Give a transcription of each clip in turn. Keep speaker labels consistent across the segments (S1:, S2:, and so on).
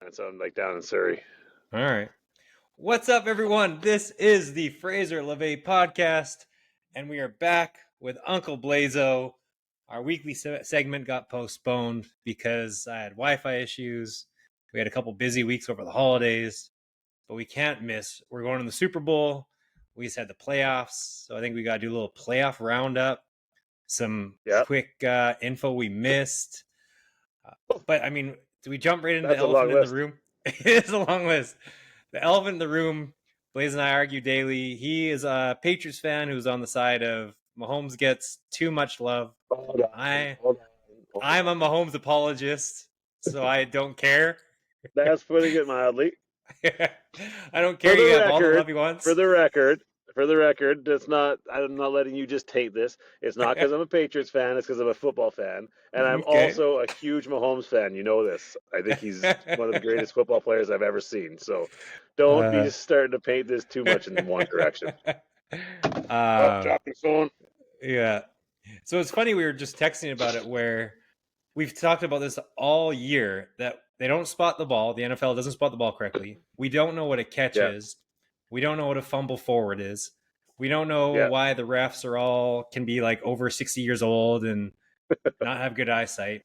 S1: That sounds like down in Surrey.
S2: All right. What's up, everyone? This is the Fraser LeVay podcast, and we are back with Uncle Blaiso. Our weekly segment got postponed because I had Wi-Fi issues. We had a couple busy weeks over the holidays, but we can't miss. We're going to the Super Bowl. We just had the playoffs, so I think we got to do a little playoff roundup, some
S1: Yeah,
S2: quick info we missed. But I mean, do we jump right into the
S1: that's a
S2: elephant
S1: long
S2: in the
S1: list.
S2: room? It is a long list. The elephant in the room. Blaze and I argue daily. He is a Patriots fan who's on the side of Mahomes gets too much love.
S1: Hold on,
S2: I
S1: hold on, hold
S2: I'm a
S1: on.
S2: Mahomes apologist, so I don't care.
S1: That's putting it mildly.
S2: I don't
S1: For
S2: care.
S1: the
S2: You have all the love
S1: record,
S2: he
S1: for
S2: wants.
S1: the record, for the record, that's not. I'm not letting you just take this. It's not because I'm a Patriots fan. It's because I'm a football fan, and I'm
S2: Okay.
S1: also a huge Mahomes fan. You know this. I think he's one of the greatest football players I've ever seen. So, don't
S2: uh,
S1: be starting to paint this too much in one direction. Oh,
S2: um,
S1: drop your phone.
S2: yeah. So it's funny. We were just texting about it where we've talked about this all year that they don't spot the ball. The NFL doesn't spot the ball correctly. We don't know what a catch
S1: Yeah,
S2: is. We don't know what a fumble forward is. We don't know
S1: yeah,
S2: why the refs are all can be like over 60 years old and not have good eyesight.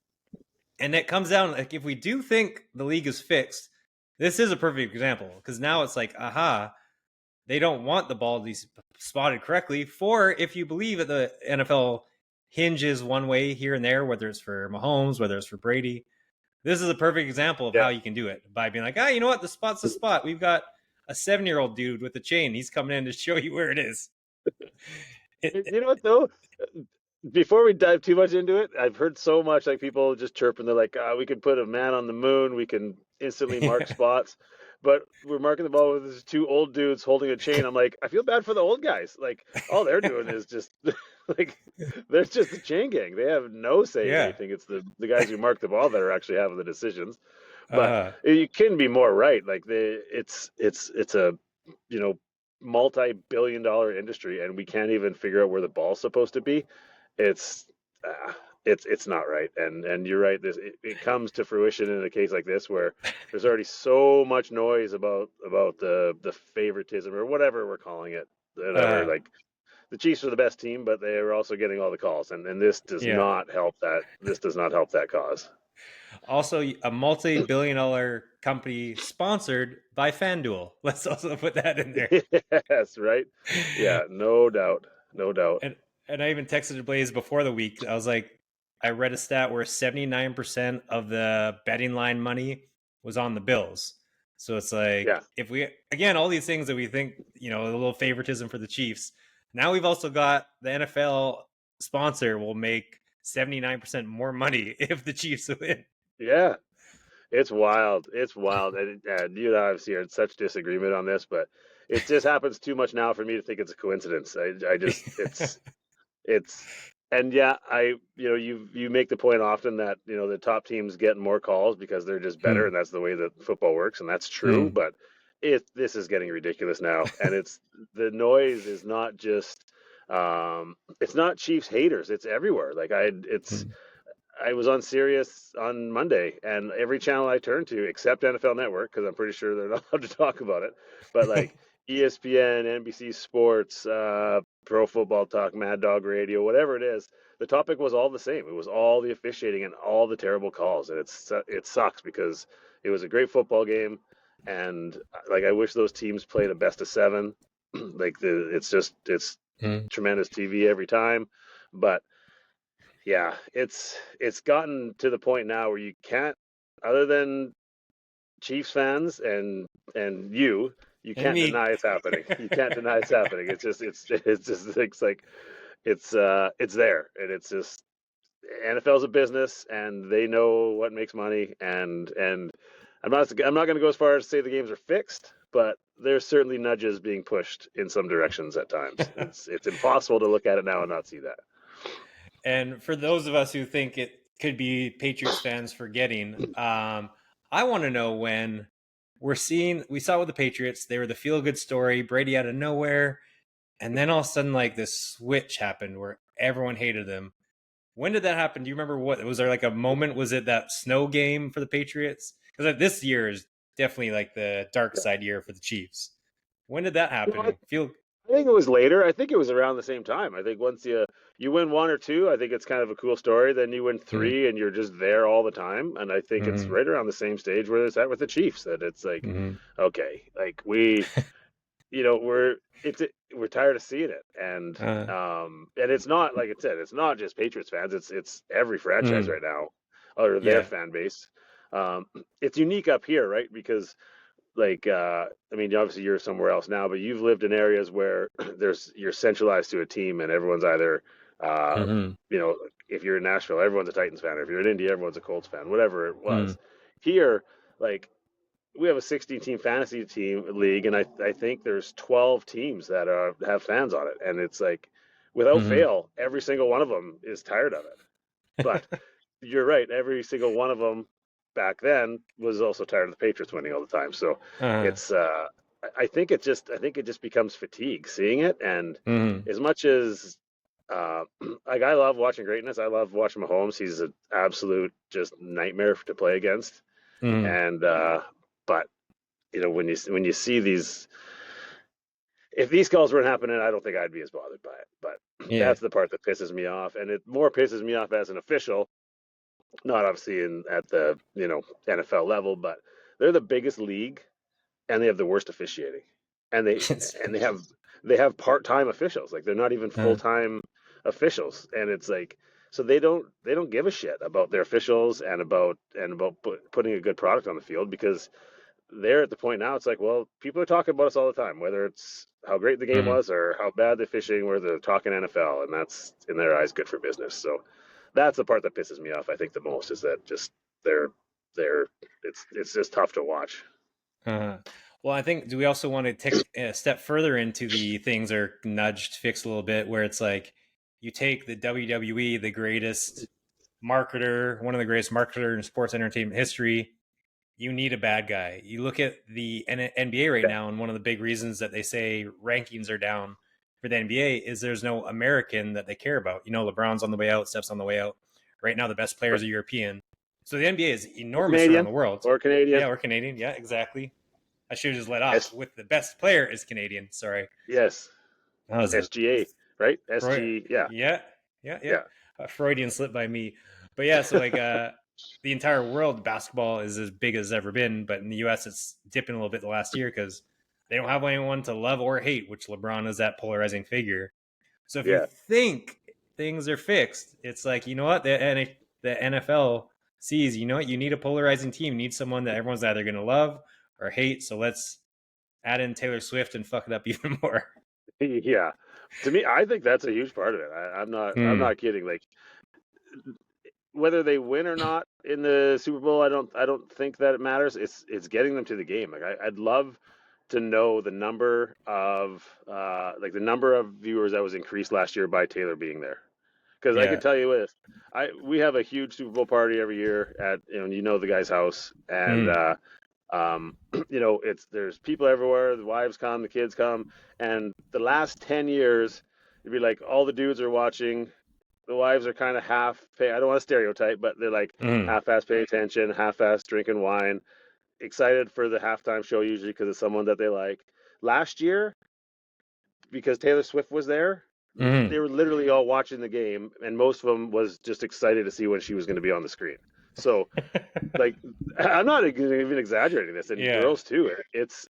S2: And it comes down like if we do think the league is fixed, this is a perfect example because now it's like, aha, they don't want the ball to be spotted correctly. For if you believe that the NFL hinges one way here and there, whether it's for Mahomes, whether it's for Brady, this is a perfect example of
S1: yeah.
S2: how you can do it by being like, you know what? The spot's the spot. We've got a 7-year-old dude with a chain. He's coming in to show you where it is.
S1: You know what though? Before we dive too much into it, I've heard so much like people just chirping. They're like, we could put a man on the moon. We can instantly mark spots. But we're marking the ball with these two old dudes holding a chain. I'm like, I feel bad for the old guys. Like, all they're doing is just like, they're just a chain gang. They have no say in
S2: Yeah.
S1: anything. It's the guys who mark the ball that are actually having the decisions. But
S2: Uh,
S1: you couldn't be more right. Like, it's a, you know, multi-billion-dollar industry, and we can't even figure out where the ball's supposed to be. It's it's not right, and you're right. It comes to fruition in a case like this where there's already so much noise about the favoritism or whatever we're calling it. Whatever,
S2: uh,
S1: like the Chiefs are the best team, but they are also getting all the calls, and this does
S2: yeah.
S1: not help that. This does not help that cause.
S2: Also, a multi-billion-dollar company sponsored by FanDuel. Let's also put that in there.
S1: Yes, right. Yeah, no doubt, no doubt.
S2: And and I even texted Blaze before the week. I was like, I read a stat where 79% of the betting line money was on the Bills. So it's like
S1: Yeah,
S2: if we again all these things that we think, a little favoritism for the Chiefs. Now we've also got the NFL sponsor will make 79% more money if the Chiefs win.
S1: yeah. It's wild. It's wild. And you and I obviously are in such disagreement on this, but it just happens too much now for me to think it's a coincidence. I just, it's, and yeah, you make the point often that, the top teams get more calls because they're just better
S2: Hmm.
S1: and that's the way that football works. And that's true,
S2: Hmm.
S1: but this is getting ridiculous now. And the noise is not just, it's not Chiefs haters. It's everywhere.
S2: Hmm.
S1: I was on Sirius on Monday, and every channel I turned to, except NFL Network, because I'm pretty sure they're not allowed to talk about it, but like ESPN, NBC Sports, Pro Football Talk, Mad Dog Radio, whatever it is, the topic was all the same. It was all the officiating and all the terrible calls, and it sucks because it was a great football game, and like I wish those teams played a best of seven. It's
S2: Hmm.
S1: tremendous TV every time, but yeah, it's gotten to the point now where you can't, other than Chiefs fans and you
S2: And
S1: can't
S2: me.
S1: deny it's happening. You can't deny it's happening. It's there, and it's just NFL's a business, and they know what makes money. And I'm not going to go as far as to say the games are fixed, but there's certainly nudges being pushed in some directions at times. It's impossible to look at it now and not see that.
S2: And for those of us who think it could be Patriots fans forgetting, I want to know when we saw with the Patriots, they were the feel good story, Brady out of nowhere, and then all of a sudden, like this switch happened where everyone hated them. When did that happen? Do you remember what was there like a moment? Was it that snow game for the Patriots? Because this year is definitely like the dark side year for the Chiefs. When did that
S1: No,
S2: happen?
S1: I think it was later. I think it was around the same time. I think once you win one or two, I think it's kind of a cool story. Then you win
S2: Mhm,
S1: three, and you're just there all the time. And I think it's
S2: mhm,
S1: right around the same stage where it's at with the Chiefs. That it's like,
S2: mhm.
S1: okay, like we're tired of seeing it,
S2: uh,
S1: and it's not like I said, it's not just Patriots fans. It's every franchise
S2: mm,
S1: right now, or their
S2: yeah.
S1: fan base. Um, it's unique up here, right? Because like I mean, obviously you're somewhere else now, but you've lived in areas where you're centralized to a team, and everyone's either uh,
S2: Mhm,
S1: you know, if you're in Nashville, everyone's a Titans fan. Or if you're in Indy, everyone's a Colts fan. Whatever it
S2: mm,
S1: was, here, like we have a 16 team fantasy team league, and I think there's 12 teams that have fans on it, and it's like without
S2: mhm.
S1: fail, every single one of them is tired of it. But you're right, every single one of them back then was also tired of the Patriots winning all the time. So
S2: uh,
S1: it's I think it just becomes fatigue seeing it, and
S2: mhm,
S1: as much as uh, like I love watching greatness, I love watching Mahomes. He's an absolute just nightmare to play against,
S2: mhm.
S1: and but when you see these, if these calls weren't happening, I don't think I'd be as bothered by it. But
S2: Yeah.
S1: that's the part that pisses me off, and it more pisses me off as an official, not obviously at the NFL level, but they're the biggest league, and they have the worst officiating, and they
S2: It's,
S1: and they have part-time officials, like they're not even
S2: uh,
S1: full-time officials, and it's like so they don't give a shit about their officials and about putting a good product on the field because they're at the point now. It's like, well, people are talking about us all the time, whether it's how great the game
S2: mhm.
S1: was or how bad the fishing, where they're talking NFL, and that's in their eyes good for business. So that's the part that pisses me off. I think the most is that just they're they're it's just tough to watch.
S2: Uh, well, I think do we also want to take a step further into the things are nudged, fixed a little bit, where it's like you take the WWE, the greatest marketer, one of the greatest marketer in sports entertainment history. You need a bad guy. You look at the NBA right
S1: Yeah,
S2: now, and one of the big reasons that they say rankings are down for the NBA is there's no American that they care about. You know, LeBron's on the way out, Steph's on the way out. Right now, the best players are European. So the NBA is
S1: or
S2: enormous around
S1: Canadian,
S2: the world.
S1: or Canadian.
S2: Yeah, we're Canadian. Yeah, exactly. I should have just let off
S1: S
S2: with the best player is Canadian. Sorry,
S1: yes,
S2: that was a
S1: SGA, right?
S2: Freud.
S1: SG, yeah,
S2: Yeah, yeah, yeah.
S1: yeah,
S2: Freudian slip by me. But yeah, so like the entire world basketball is as big as it's ever been, but in the U.S. it's dipping a little bit the last year because they don't have anyone to love or hate, which LeBron is that polarizing figure. So if you
S1: yeah.
S2: think things are fixed, it's like you know what the NFL sees. You know what you need a polarizing team. You need someone that everyone's either going to love or hate. So let's add in Taylor Swift and fuck it up even more.
S1: Yeah, to me, I think that's a huge part of it. I'm not. I'm
S2: Mm,
S1: not kidding. Like whether they win or not in the Super Bowl, I don't think that it matters. It's getting them to the game. Like I'd love to know the number of viewers that was increased last year by Taylor being there. Because I can
S2: yeah.
S1: tell you this, we have a huge Super Bowl party every year at the guy's house, and
S2: Mm,
S1: um, it's there's people everywhere. The wives come, the kids come, and the last 10 years, it'd be like all the dudes are watching. The wives are kind of half pay. I don't want to stereotype, but they're like
S2: mm,
S1: half-ass paying attention, half-ass drinking wine, excited for the halftime show usually because it's someone that they like. Last year, because Taylor Swift was there, they
S2: mm.
S1: were literally all watching the game, and most of them was just excited to see when she was going to be on the screen. So, like, I'm not even exaggerating this, and
S2: Yeah.
S1: girls too. It's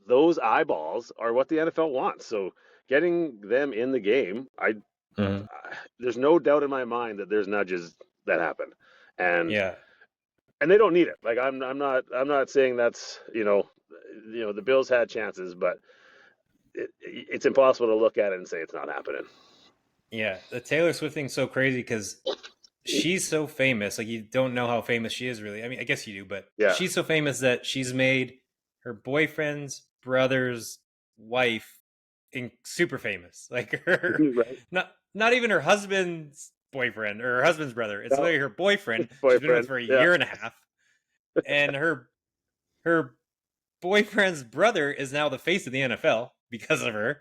S1: those eyeballs are what the NFL wants. So, getting them in the game,
S2: Mm,
S1: there's no doubt in my mind that there's nudges that happen, and
S2: yeah.
S1: and they don't need it. Like I'm not saying that's the Bills had chances, but it's impossible to look at it and say it's not happening.
S2: Yeah. The Taylor Swift thing's so crazy because she's so famous. Like you don't know how famous she is really. I mean, I guess you do, but
S1: Yeah,
S2: she's so famous that she's made her boyfriend's brother's wife super famous. Like her
S1: right.
S2: not even her husband's boyfriend or her husband's brother. It's
S1: No,
S2: literally her boyfriend she's been with
S1: boyfriend.
S2: for a
S1: Yeah,
S2: year and a half. And her boyfriend's brother is now the face of the NFL because of her.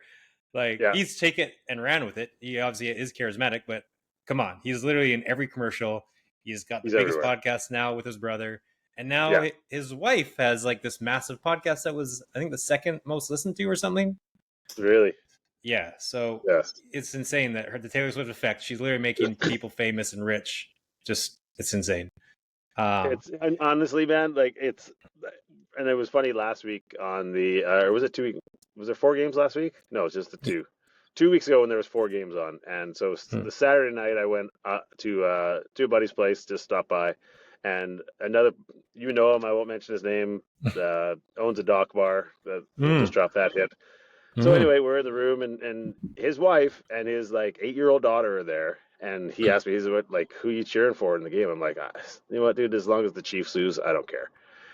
S2: Like
S1: yeah.
S2: he's taken and ran with it. He obviously is charismatic, but come on, he's literally in every commercial. He's got the
S1: He's
S2: biggest
S1: everywhere.
S2: podcast now with his brother, And now
S1: Yeah,
S2: his wife has like this massive podcast that was, I think, the second most listened to or something.
S1: really.
S2: Yeah, so
S1: Yes.
S2: it's insane that the Taylor Swift effect. She's literally making people famous and rich. Just it's insane.
S1: It's and honestly, man, like it's, and it was funny last week on the, or was it 2 weeks? Was there 4 games last week? No, it's just the two. 2 weeks ago when there was 4 games on, and so
S2: Hmm.
S1: the Saturday night I went to a buddy's place, just stopped by, and another, you know him, I won't mention his name, owns a dock bar that we'll just
S2: Mm.
S1: drop that hit. So
S2: Mm.
S1: anyway, we're in the room, and his wife and his like 8-year-old daughter are there. And he asked me, he's what, like, who you cheering for in the game? I'm like, you know what, dude, as long as the Chiefs lose, I don't care.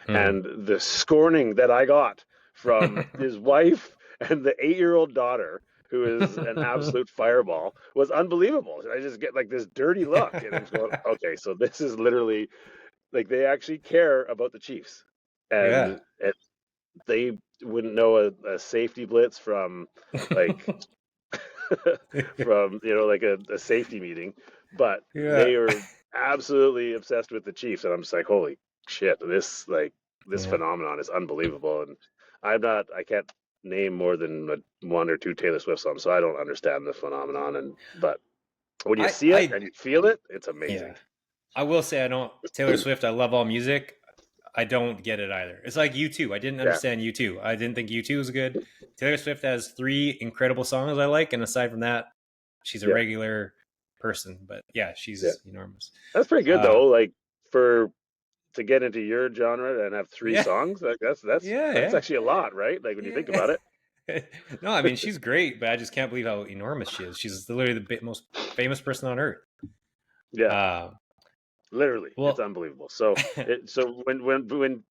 S2: Mm.
S1: And the scorning that I got from his wife and the 8-year-old daughter, who is an absolute fireball, was unbelievable. I just get like this dirty look, and I'm just going, okay, so this is literally like they actually care about the Chiefs,
S2: Yeah.
S1: and they wouldn't know a safety blitz from like from like a safety meeting, but
S2: Yeah.
S1: they are absolutely obsessed with the Chiefs, and I'm just like, holy shit, this
S2: Yeah.
S1: phenomenon is unbelievable, and I can't name more than one or two Taylor Swift songs, so I don't understand the phenomenon, but when you see it
S2: I
S1: and you feel it, it's
S2: yeah.
S1: amazing.
S2: I will say I don't Taylor Swift, I love all music. I don't get it either. It's like U2. I didn't
S1: Yeah,
S2: understand U2. I didn't think U2 was good. Taylor Swift has 3 incredible songs I like, and aside from that, she's a
S1: yeah,
S2: regular person. But yeah,
S1: yeah.
S2: she's enormous.
S1: That's pretty good
S2: Uh,
S1: though. Like for to get into your genre and have three
S2: yeah,
S1: songs, like that's
S2: yeah,
S1: actually a lot, right? Like when you think
S2: yeah.
S1: about it.
S2: No, I mean she's great, but I just can't believe how enormous she is. She's literally the most famous person on earth.
S1: Yeah,
S2: Uh,
S1: literally, it's
S2: well,
S1: unbelievable. So when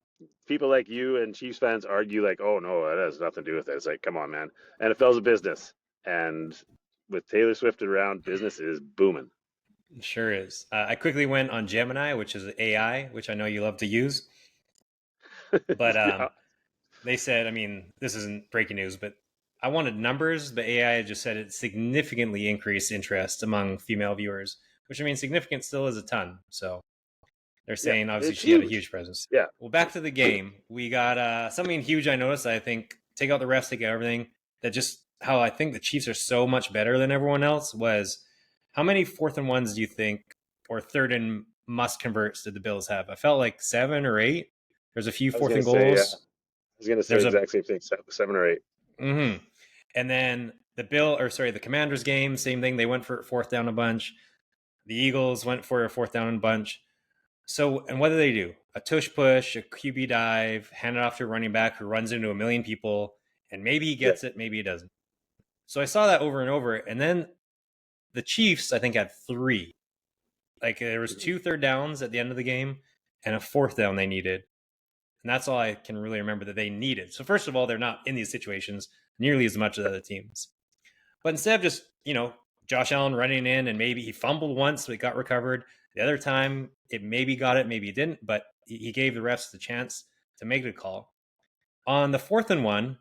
S1: people like you and Chiefs fans argue like, oh no, that has nothing to do with it. It's like, come on, man. NFL's a business, and with Taylor Swift around, business is booming.
S2: sure is. I quickly went on Gemini, which is AI, which I know you love to use. But
S1: Yeah,
S2: they said, I mean, this isn't breaking news, but I wanted numbers. The AI just said it significantly increased interest among female viewers, which I mean, significant still is a ton. So they're
S1: yeah,
S2: saying obviously
S1: it's
S2: she had a
S1: huge.
S2: huge presence.
S1: Yeah,
S2: Well, back to the game. We got something huge I noticed. I think take out the rest, take out everything. That just how I think the Chiefs are so much better than everyone else was how many 4th and 1s do you think or third and must converts did the Bills have? I felt like 7 or 8. There's a few
S1: I was
S2: fourth
S1: gonna
S2: and
S1: say, yeah, I
S2: goals.
S1: was gonna say
S2: There's a
S1: exact same thing, 7 or 8.
S2: mm-hmm. And then the Commanders game, same thing. They went for fourth down a bunch. The Eagles went for a fourth down a bunch. So, and what do they do? A tush push, a QB dive, hand it off to a running back who runs into a million people, and maybe he
S1: Yeah,
S2: gets it, maybe he doesn't. So I saw that over and over. And then the Chiefs, I think, had 3. Like there was 2 third downs at the end of the game and a fourth down they needed. And that's all I can really remember that they needed. So first of all, they're not in these situations nearly as much as other teams. But instead of just, Josh Allen running in and maybe he fumbled once, but it got recovered. The other time, it maybe got it, maybe it didn't, but he gave the refs the chance to make a call. On the 4th and 1,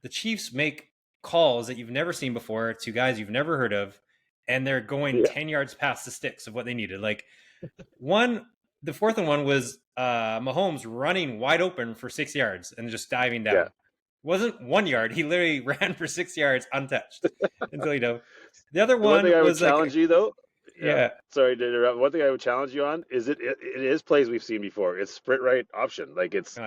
S2: the Chiefs make calls that you've never seen before to guys you've never heard of, and they're going
S1: yeah,
S2: 10 yards past the sticks of what they needed. Like one, the 4th and 1 was Mahomes running wide open for 6 yards and just diving down.
S1: yeah.
S2: It wasn't 1 yard. He literally ran for 6 yards untouched until he dove. The other
S1: The one thing
S2: one
S1: I would
S2: was like,
S1: challenge you though, yeah,
S2: yeah,
S1: sorry to interrupt. One thing I would challenge you on is it is plays we've seen before. It's sprint right option. Like it's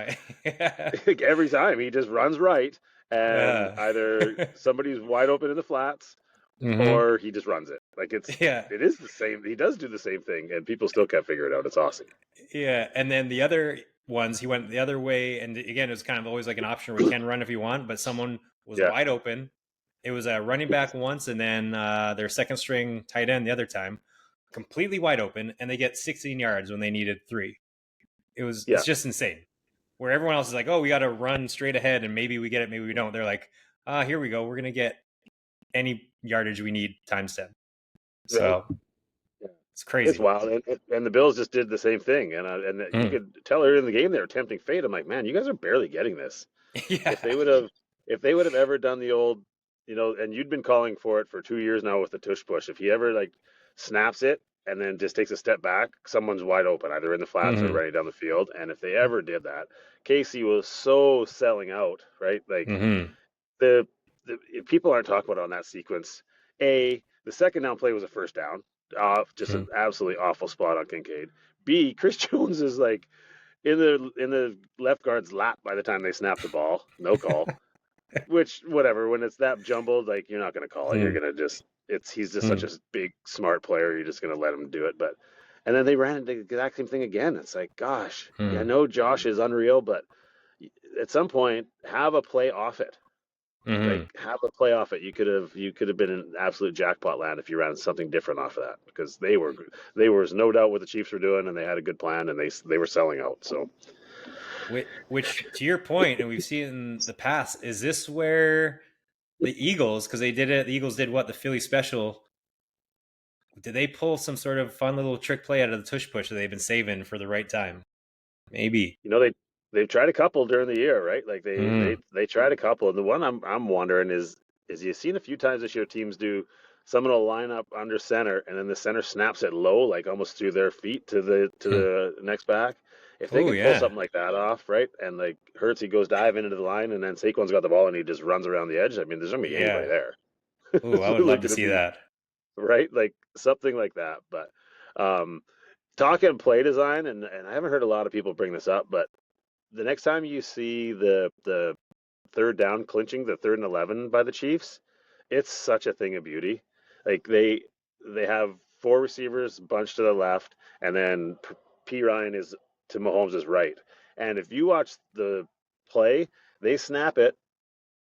S2: yeah,
S1: like every time he just runs right, and
S2: uh,
S1: either somebody's wide open in the flats
S2: mm-hmm.
S1: or he just runs it. Like
S2: Yeah,
S1: it is the same. He does do the same thing, and people still can't figure it out. It's awesome.
S2: yeah. And then the other ones, he went the other way, and again, it was kind of always like an option where you can run if you want, but someone was
S1: Yeah,
S2: wide open. It was a running back once, and then their second string tight end the other time, completely wide open, and they get 16 yards when they needed 3.
S1: yeah,
S2: It's just insane. Where everyone else is like, oh, we got to run straight ahead, and maybe we get it, maybe we don't. They're like, here we go, we're gonna get any yardage we need times 10.
S1: right.
S2: So
S1: Yeah.
S2: it's
S1: It's
S2: crazy.
S1: wild, and the Bills just did the same thing, and you
S2: Mm.
S1: could tell early in the game they were tempting fate. I'm like, man, you guys are barely getting this. If
S2: Yeah.
S1: they would have, if they would have ever done the old, and you'd been calling for it for 2 years now with the tush push. If he ever like snaps it and then just takes a step back, someone's wide open, either in the flats or
S2: Mm-hmm.
S1: running down the field. And if they ever did that, Casey was so selling out, right? Like
S2: Mm-hmm.
S1: the, if people aren't talking about it on that sequence, the second down play was a first down, just an absolutely awful spot on Kincaid. B, Chris Jones is like in the left guard's lap by the time they snap the ball, no call. Which whatever, when it's that jumbled, like you're not gonna call it. You're gonna just he's just such a big smart player. You're just gonna let him do it. But and then they ran into the exact same thing again. It's like, gosh, yeah, I know Josh is unreal, but at some point have a play off it. Like
S2: Mm-hmm.
S1: have a play off it. You could have been in absolute jackpot land if you ran something different off of that because they was no doubt what the Chiefs were doing and they had a good plan and they were selling out. So
S2: Which, to your point, and we've seen in the past, is this where the Eagles, because they did it, the Eagles did what, the Philly special? Did they pull some sort of fun little trick play out of the tush push that they've been saving for the right time? Maybe.
S1: they've tried a couple during the year, right? Like they
S2: Mm-hmm.
S1: they they tried a couple, and the one I'm wondering is you've seen a few times this year teams do someone will line up under center, and then the center snaps it low, like almost through their feet to the next back. If they
S2: Oh
S1: can pull
S2: yeah,
S1: something like that off, right, and like Hurts, he goes diving into the line, and then Saquon's got the ball and he just runs around the edge. I mean, there's gonna be anybody
S2: yeah.
S1: there.
S2: Oh,
S1: It's
S2: I would
S1: literally
S2: love to
S1: gonna
S2: see
S1: be
S2: that.
S1: right, like something like that. But um, talking play design, and I haven't heard a lot of people bring this up, but the next time you see the third down clinching, the 3rd and 11 by the Chiefs, it's such a thing of beauty. Like they have four receivers bunched to the left, and then P Ryan is to Mahomes' right. And if you watch the play, they snap it,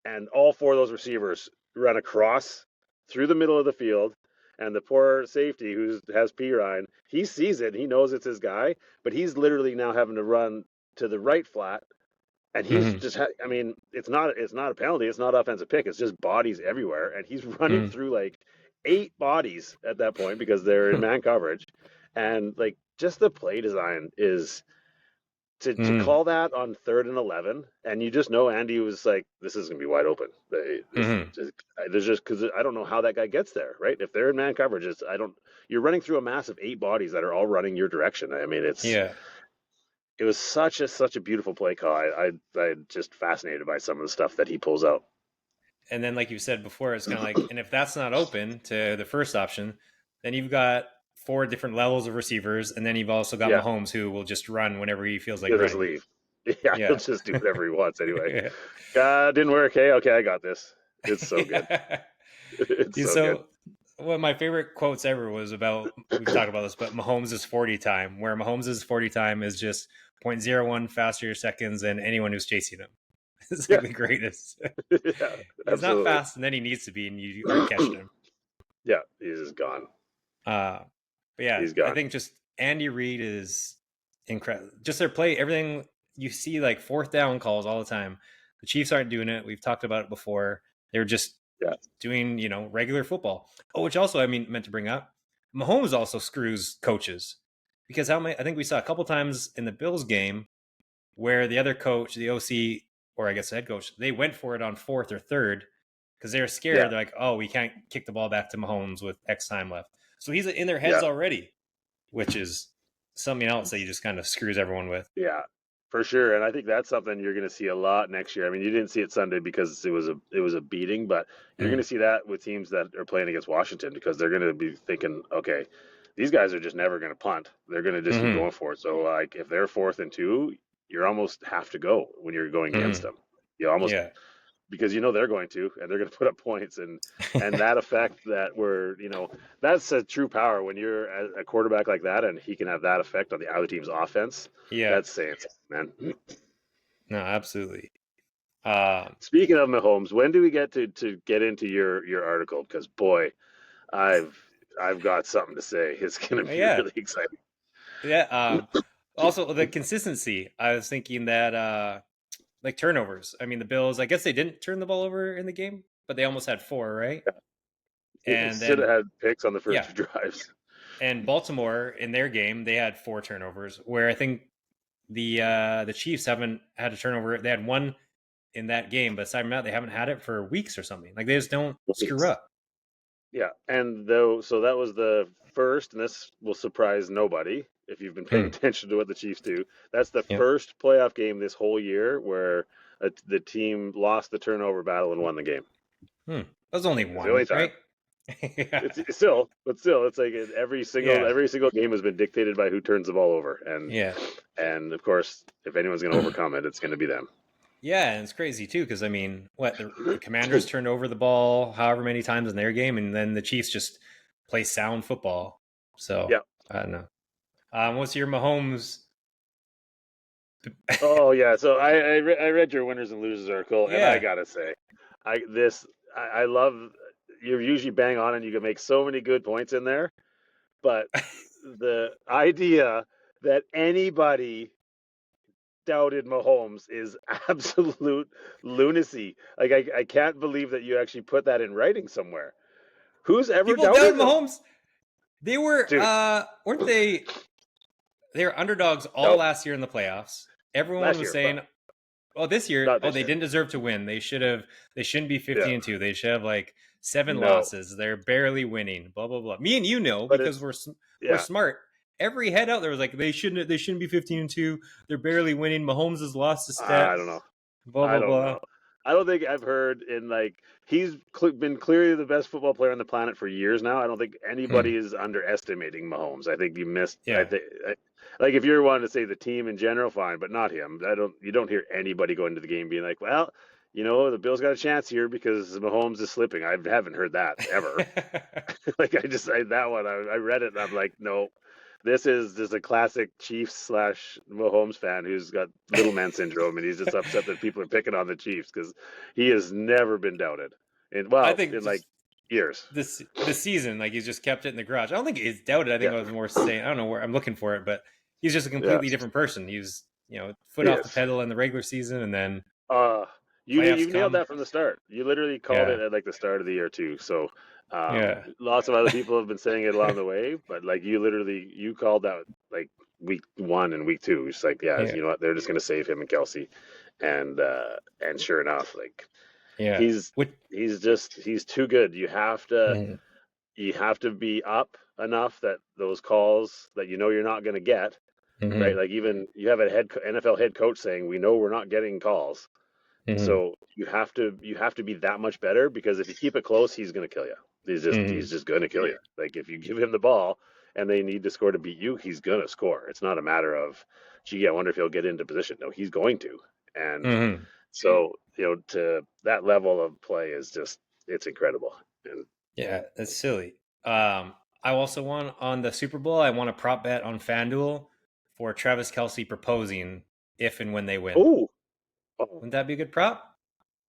S1: and all four of those receivers run across through the middle of the field. And the poor safety who has P Ryan, he sees it, he knows it's his guy, but he's literally now having to run to the right flat and he's
S2: Mm-hmm.
S1: just I mean it's not a penalty, it's not offensive pick, it's just bodies everywhere and he's running through like 8 bodies at that point because they're in man coverage. And like just the play design is to
S2: Mm-hmm.
S1: call that on 3rd and 11, and you just know Andy was like, this is gonna be wide open.
S2: Mm-hmm.
S1: There's just because I don't know how that guy gets there, right? If they're in man coverage, I don't. You're running through a mass of 8 bodies that are all running your direction. I mean,
S2: Yeah.
S1: it was such a beautiful play call. I'm just fascinated by some of the stuff that he pulls out.
S2: And then, like you said before, it's kind of like, and if that's not open to the first option, then you've got four different levels of receivers, and then you've also got
S1: Yeah,
S2: Mahomes who will just run whenever he feels like
S1: he'll just
S2: running.
S1: leave. Yeah, he'll
S2: Yeah.
S1: just do whatever he wants anyway.
S2: Yeah.
S1: Didn't work. Hey, okay, I got this. It's so good.
S2: Yeah.
S1: It's
S2: Yeah,
S1: so good.
S2: so one of my favorite quotes ever was about, we've talked about this, but Mahomes' 40 time, where Mahomes' 40 time is just 0.01 faster seconds than anyone who's chasing him. It's like
S1: Yeah,
S2: the greatest.
S1: yeah,
S2: He's not
S1: absolutely.
S2: fast and then he needs to be, and you aren't catching him.
S1: Yeah, he's just gone.
S2: Uh, but yeah,
S1: He's
S2: I
S1: gone.
S2: think just Andy Reid is incredible. Just their play, everything you see, like fourth down calls all the time. The Chiefs aren't doing it. We've talked about it before. They're just
S1: Yeah,
S2: doing, regular football. Oh, which also meant to bring up, Mahomes also screws coaches because how many? I think we saw a couple times in the Bills game where the other coach, the OC, or I guess the head coach, they went for it on fourth or third because they were
S1: yeah,
S2: scared. They're like, oh, we can't kick the ball back to Mahomes with X time left. So he's in their heads
S1: yeah.
S2: already, which is something else that he just kind of screws everyone with.
S1: Yeah, for sure. And I think that's something you're going to see a lot next year. I mean, you didn't see it Sunday because it was a beating, but you're going
S2: Mm-hmm.
S1: to see that with teams that are playing against Washington because they're going to be thinking, okay, these guys are just never going to punt. They're going to just keep
S2: Mm-hmm.
S1: going for it. So like if they're 4th and 2, you almost have to go when you're going against
S2: Mm-hmm.
S1: them. You almost
S2: Yeah.
S1: because you know they're going to and they're going to put up points and that effect that we're that's a true power when you're a quarterback like that and he can have that effect on the other team's offense.
S2: Yeah.
S1: That's saying something, man.
S2: No, absolutely. Um,
S1: Speaking of Mahomes, when do we get to get into your article? Because boy, I've I've got something to say. It's going to be
S2: yeah.
S1: really exciting.
S2: Yeah. Also, the consistency. I was thinking that, like turnovers. I mean, the Bills, I guess they didn't turn the ball over in the game, but they almost had four, right?
S1: They
S2: And
S1: should
S2: then,
S1: have had picks on the first
S2: yeah.
S1: two drives.
S2: And Baltimore in their game, they had four turnovers, where I think the Chiefs haven't had a turnover. They had one in that game, but aside from that, they haven't had it for weeks or something. Like they just don't screw up.
S1: Yeah, and so that was the first, and this will surprise nobody if you've been paying
S2: Hmm.
S1: attention to what the Chiefs do. That's the
S2: Yep.
S1: first playoff game this whole year where the team lost the turnover battle and won the game.
S2: Hmm. That was only
S1: It's the
S2: one,
S1: only time.
S2: right? Yeah.
S1: It's still, but still, it's like
S2: Yeah.
S1: every single game has been dictated by who turns the ball over,
S2: Yeah.
S1: and of course, if anyone's going to overcome it, it's going to be them.
S2: Yeah, and it's crazy too because I mean, what the Commanders turned over the ball however many times in their game, and then the Chiefs just play sound football. So
S1: Yeah.
S2: I don't know. What's your Mahomes?
S1: Oh yeah. So I read your winners and losers article, and I
S2: Yeah,
S1: gotta say, I love you're usually bang on, and you can make so many good points in there. But the idea that anybody doubted Mahomes is absolute lunacy. Like I can't believe that you actually put that in writing somewhere. Who's ever
S2: people doubted
S1: doubted him,
S2: Mahomes. They were
S1: dude?
S2: weren't they? They were underdogs all
S1: No,
S2: last year in the playoffs. Everyone
S1: last
S2: was
S1: year, but
S2: saying, "Oh, this year,
S1: not
S2: oh,
S1: this
S2: they
S1: year.
S2: didn't deserve to win. They should have. They shouldn't be
S1: Yeah,
S2: 15-2. They should have like 7
S1: no,
S2: losses. They're barely winning. Blah blah blah." Me and you know
S1: but
S2: because
S1: it's
S2: we're
S1: yeah.
S2: smart. Every head out there was like, "They shouldn't be 15-2. They're barely winning. Mahomes has lost a step."
S1: I don't know.
S2: Blah
S1: I
S2: blah
S1: don't
S2: blah.
S1: know. I don't think I've heard in like been clearly the best football player on the planet for years now. I don't think
S2: Hmm.
S1: anybody is underestimating Mahomes. I think you missed. I
S2: Yeah.
S1: think like if you're wanting to say the team in general, fine, but not him. I don't. You don't hear anybody going into the game being like, well, the Bills got a chance here because Mahomes is slipping. I haven't heard that ever. Like that one I read it and I'm like, no, this is just a classic Chiefs slash Mahomes fan who's got little man syndrome and he's just upset that people are picking on the Chiefs because he has never been doubted
S2: I think
S1: in like
S2: just
S1: years.
S2: this season, like he's just kept it in the garage. I don't think he's doubted. I think
S1: Yeah,
S2: I was more saying I don't know where I'm looking for it, but he's just a
S1: yeah,
S2: completely different person. He's foot
S1: he
S2: off the
S1: is.
S2: pedal in the regular season, and then
S1: Uh,
S2: playoffs
S1: you nailed
S2: come.
S1: that from the start. You literally called
S2: Yeah,
S1: it at like the start of the year too. So,
S2: yeah,
S1: lots of other people have been saying it along the way, but like you called that like week one and week two. It's like, yeah,
S2: yeah,
S1: you know what? They're just gonna save him and Kelsey, and sure enough, like
S2: yeah.
S1: he's
S2: Which,
S1: he's too good.
S2: mm,
S1: You have to be up enough that those calls that you're not gonna get, right?
S2: mm-hmm,
S1: Like even you have a NFL head coach saying, we know we're not getting calls,
S2: mm-hmm,
S1: so you have to be that much better because if you keep it close, he's going to kill you.
S2: mm-hmm.
S1: He's just going to kill you. Like if you give him the ball and they need to score to beat you, he's going to score. It's not a matter of, gee, I wonder if he'll get into position. No, he's going to. And
S2: Mm-hmm.
S1: so to that level of play is just it's incredible. And
S2: Yeah, that's silly. I also won on the Super Bowl. I won a prop bet on FanDuel for Travis Kelsey proposing if and when they win.
S1: oh, oh,
S2: Wouldn't that be a good prop?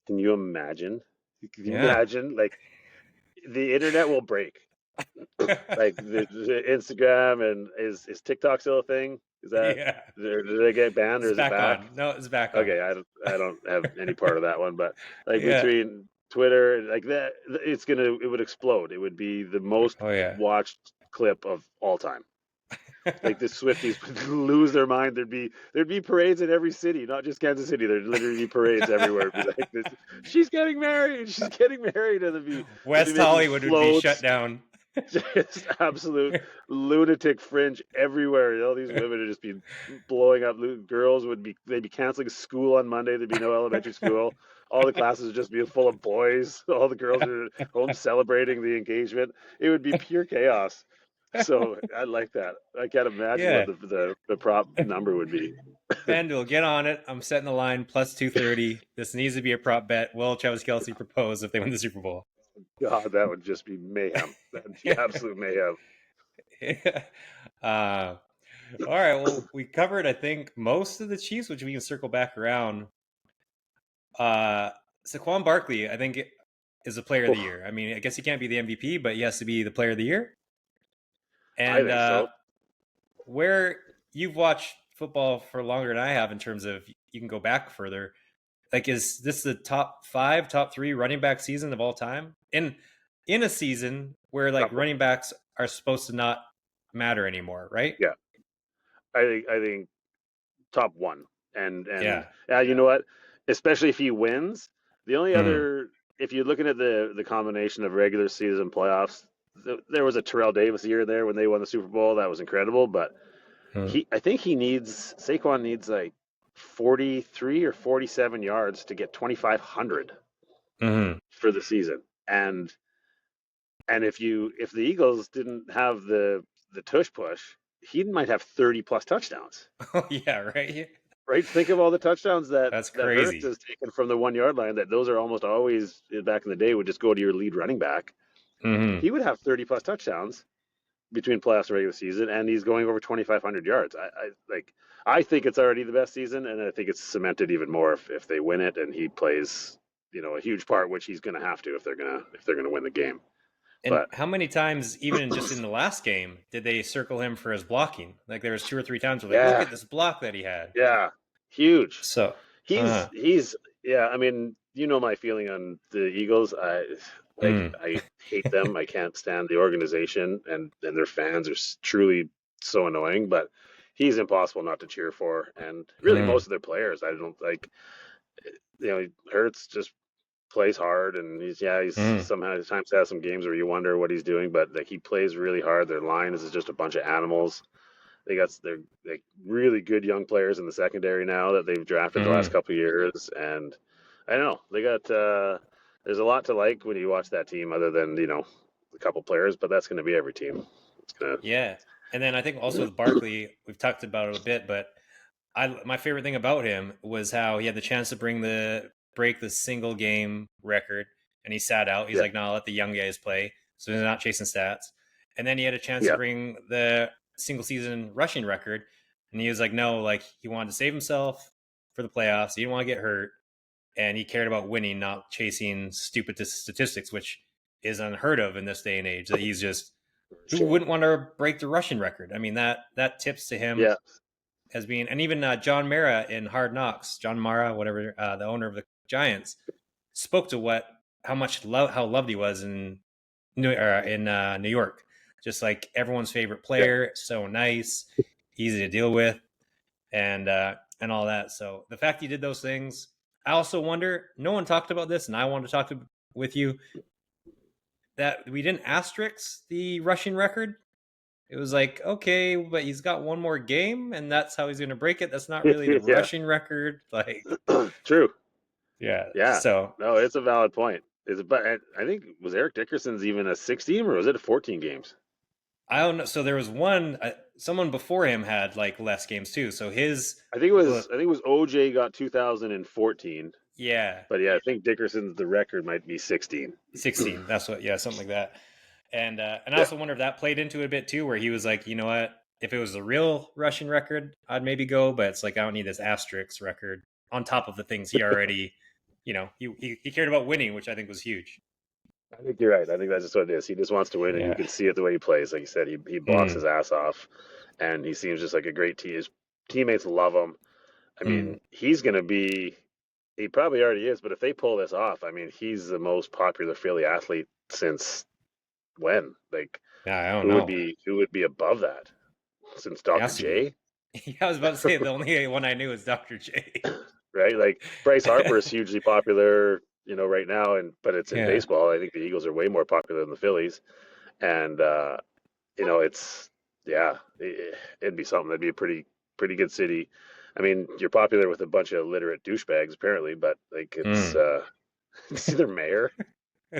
S1: can you imagine? Can you
S2: Yeah.
S1: imagine? Like the internet will break. Like the Instagram and is TikTok still a thing? Is that
S2: Yeah.
S1: did they get banned or
S2: It's
S1: is it
S2: back
S1: back?
S2: on. No, it's back on.
S1: Okay, I don't have any part of that one, but like
S2: Yeah.
S1: between Twitter like that, it would explode. It would be the most
S2: Oh yeah.
S1: watched clip of all time. Like the Swifties would lose their mind. There'd be parades in every city, not just Kansas City. There'd literally be parades everywhere. It'd be like this, she's getting married, and they'd be
S2: West
S1: making
S2: Hollywood would be shut
S1: floats,
S2: down.
S1: just absolute lunatic fringe everywhere. All these women would just be blowing up. Girls they'd be canceling school on Monday. There'd be no elementary school. All the classes would just be full of boys. All the girls are home celebrating the engagement. It would be pure chaos. So I like that. I can't imagine what
S2: Yeah.
S1: the prop number would be.
S2: FanDuel, get on it. I'm setting the line plus 230. This needs to be a prop bet. Will Travis Kelsey propose if they win the Super Bowl?
S1: God, that would just be mayhem. That'd be absolute mayhem.
S2: uh, all right. Well, we covered, I think, most of the Chiefs, which we can circle back around. Uh, Saquon Barkley, I think, is the player of the
S1: Oh,
S2: year. I mean, I guess he can't be the MVP, but he has to be the player of the year.
S1: I
S2: And
S1: think so.
S2: where you've watched football for longer than I have, in terms of you can go back further. Like, is this the top 5, top 3 running back season of all time? In a season where like
S1: Top one.
S2: running backs are supposed to not matter anymore, right?
S1: Yeah, I think top one. And
S2: Yeah.
S1: you know what? Especially if he wins, the only
S2: Hmm.
S1: other if you're looking at the combination of regular season playoffs, there was a Terrell Davis year there when they won the Super Bowl. That was incredible. But I think Saquon needs like 43 or 47 yards to get 2,500 for the season. And if the Eagles didn't have the tush push, he might have 30 plus touchdowns.
S2: Oh yeah, right.
S1: Right? Think of all the touchdowns that
S2: That's
S1: Hurts
S2: crazy.
S1: has taken from the 1 yard line. That those are almost always back in the day would just go to your lead running back.
S2: Mm-hmm.
S1: He would have 30 plus touchdowns between playoffs and regular season, and he's going over 2,500 yards. I think it's already the best season, and I think it's cemented even more if they win it and he plays, a huge part, which he's going to have to if they're gonna win the game.
S2: And
S1: But
S2: how many times, even just in the last game, did they circle him for his blocking? Like there was 2 or 3 times where like, look
S1: yeah,
S2: at this block that he had.
S1: yeah, huge.
S2: So,
S1: He's yeah. I mean, my feeling on the Eagles. I hate them. I can't stand the organization, and their fans are truly so annoying. But he's impossible not to cheer for, and really most of their players. I don't like. Hurts just plays hard, and he's sometimes has some games where you wonder what he's doing, but like he plays really hard. Their line is just a bunch of animals. They're like really good young players in the secondary now that they've drafted the last couple of years, and I don't know they got. There's a lot to like when you watch that team, other than a couple players, but that's going to be every team. It's gonna.
S2: yeah. And then I think also with Barkley, we've talked about it a bit, but my favorite thing about him was how he had the chance to break the single game record, and he sat out. He's like, no, I'll let the young guys play, so he's not chasing stats. And then he had a chance to bring the single season rushing record, and he was like, no, like he wanted to save himself for the playoffs. He didn't want to get hurt, and he cared about winning, not chasing stupid statistics, which is unheard of in this day and age. That he's just who wouldn't want to break the rushing record? I mean, that tips to him as being, and even John Mara in Hard Knocks, John Mara, whatever, the owner of the Giants, spoke to how loved he was in New York. Just like everyone's favorite player, so nice, easy to deal with, and all that. So the fact he did those things, I also wonder. No one talked about this, and I want to talk with you that we didn't asterisk the rushing record. It was like, okay, but he's got one more game, and that's how he's going to break it. That's not really the rushing record. Like,
S1: True.
S2: Yeah.
S1: So no, it's a valid point. But I think was Eric Dickerson's even a 16 or was it a 14 games?
S2: I don't know. So there was one. Someone before him had like less games too. So his.
S1: I think it was OJ got 2014.
S2: Yeah.
S1: But I think Dickerson's the record might be 16.
S2: 16. That's what. Yeah, something like that. And I also wonder if that played into it a bit too, where he was like, you know what? If it was a real rushing record, I'd maybe go. But it's like I don't need this asterisk record on top of the things he already. He cared about winning, which I think was huge.
S1: I think you're right. I think that's just what it is. He just wants to win, and you can see it the way he plays. Like you said, he blocks his ass off, and he seems just like a great team. His teammates love him. I mean, he's going to be. He probably already is, but if they pull this off, I mean, he's the most popular Philly athlete since when? Like,
S2: I don't know.
S1: Who would be above that since Dr. J?
S2: I was about to say the only one I knew is Dr. J.
S1: Right? Like Bryce Harper is hugely popular, right now, but it's in baseball. I think the Eagles are way more popular than the Phillies, and it'd be something. That'd be a pretty good city. I mean, you're popular with a bunch of illiterate douchebags, apparently, but like it's you see their mayor.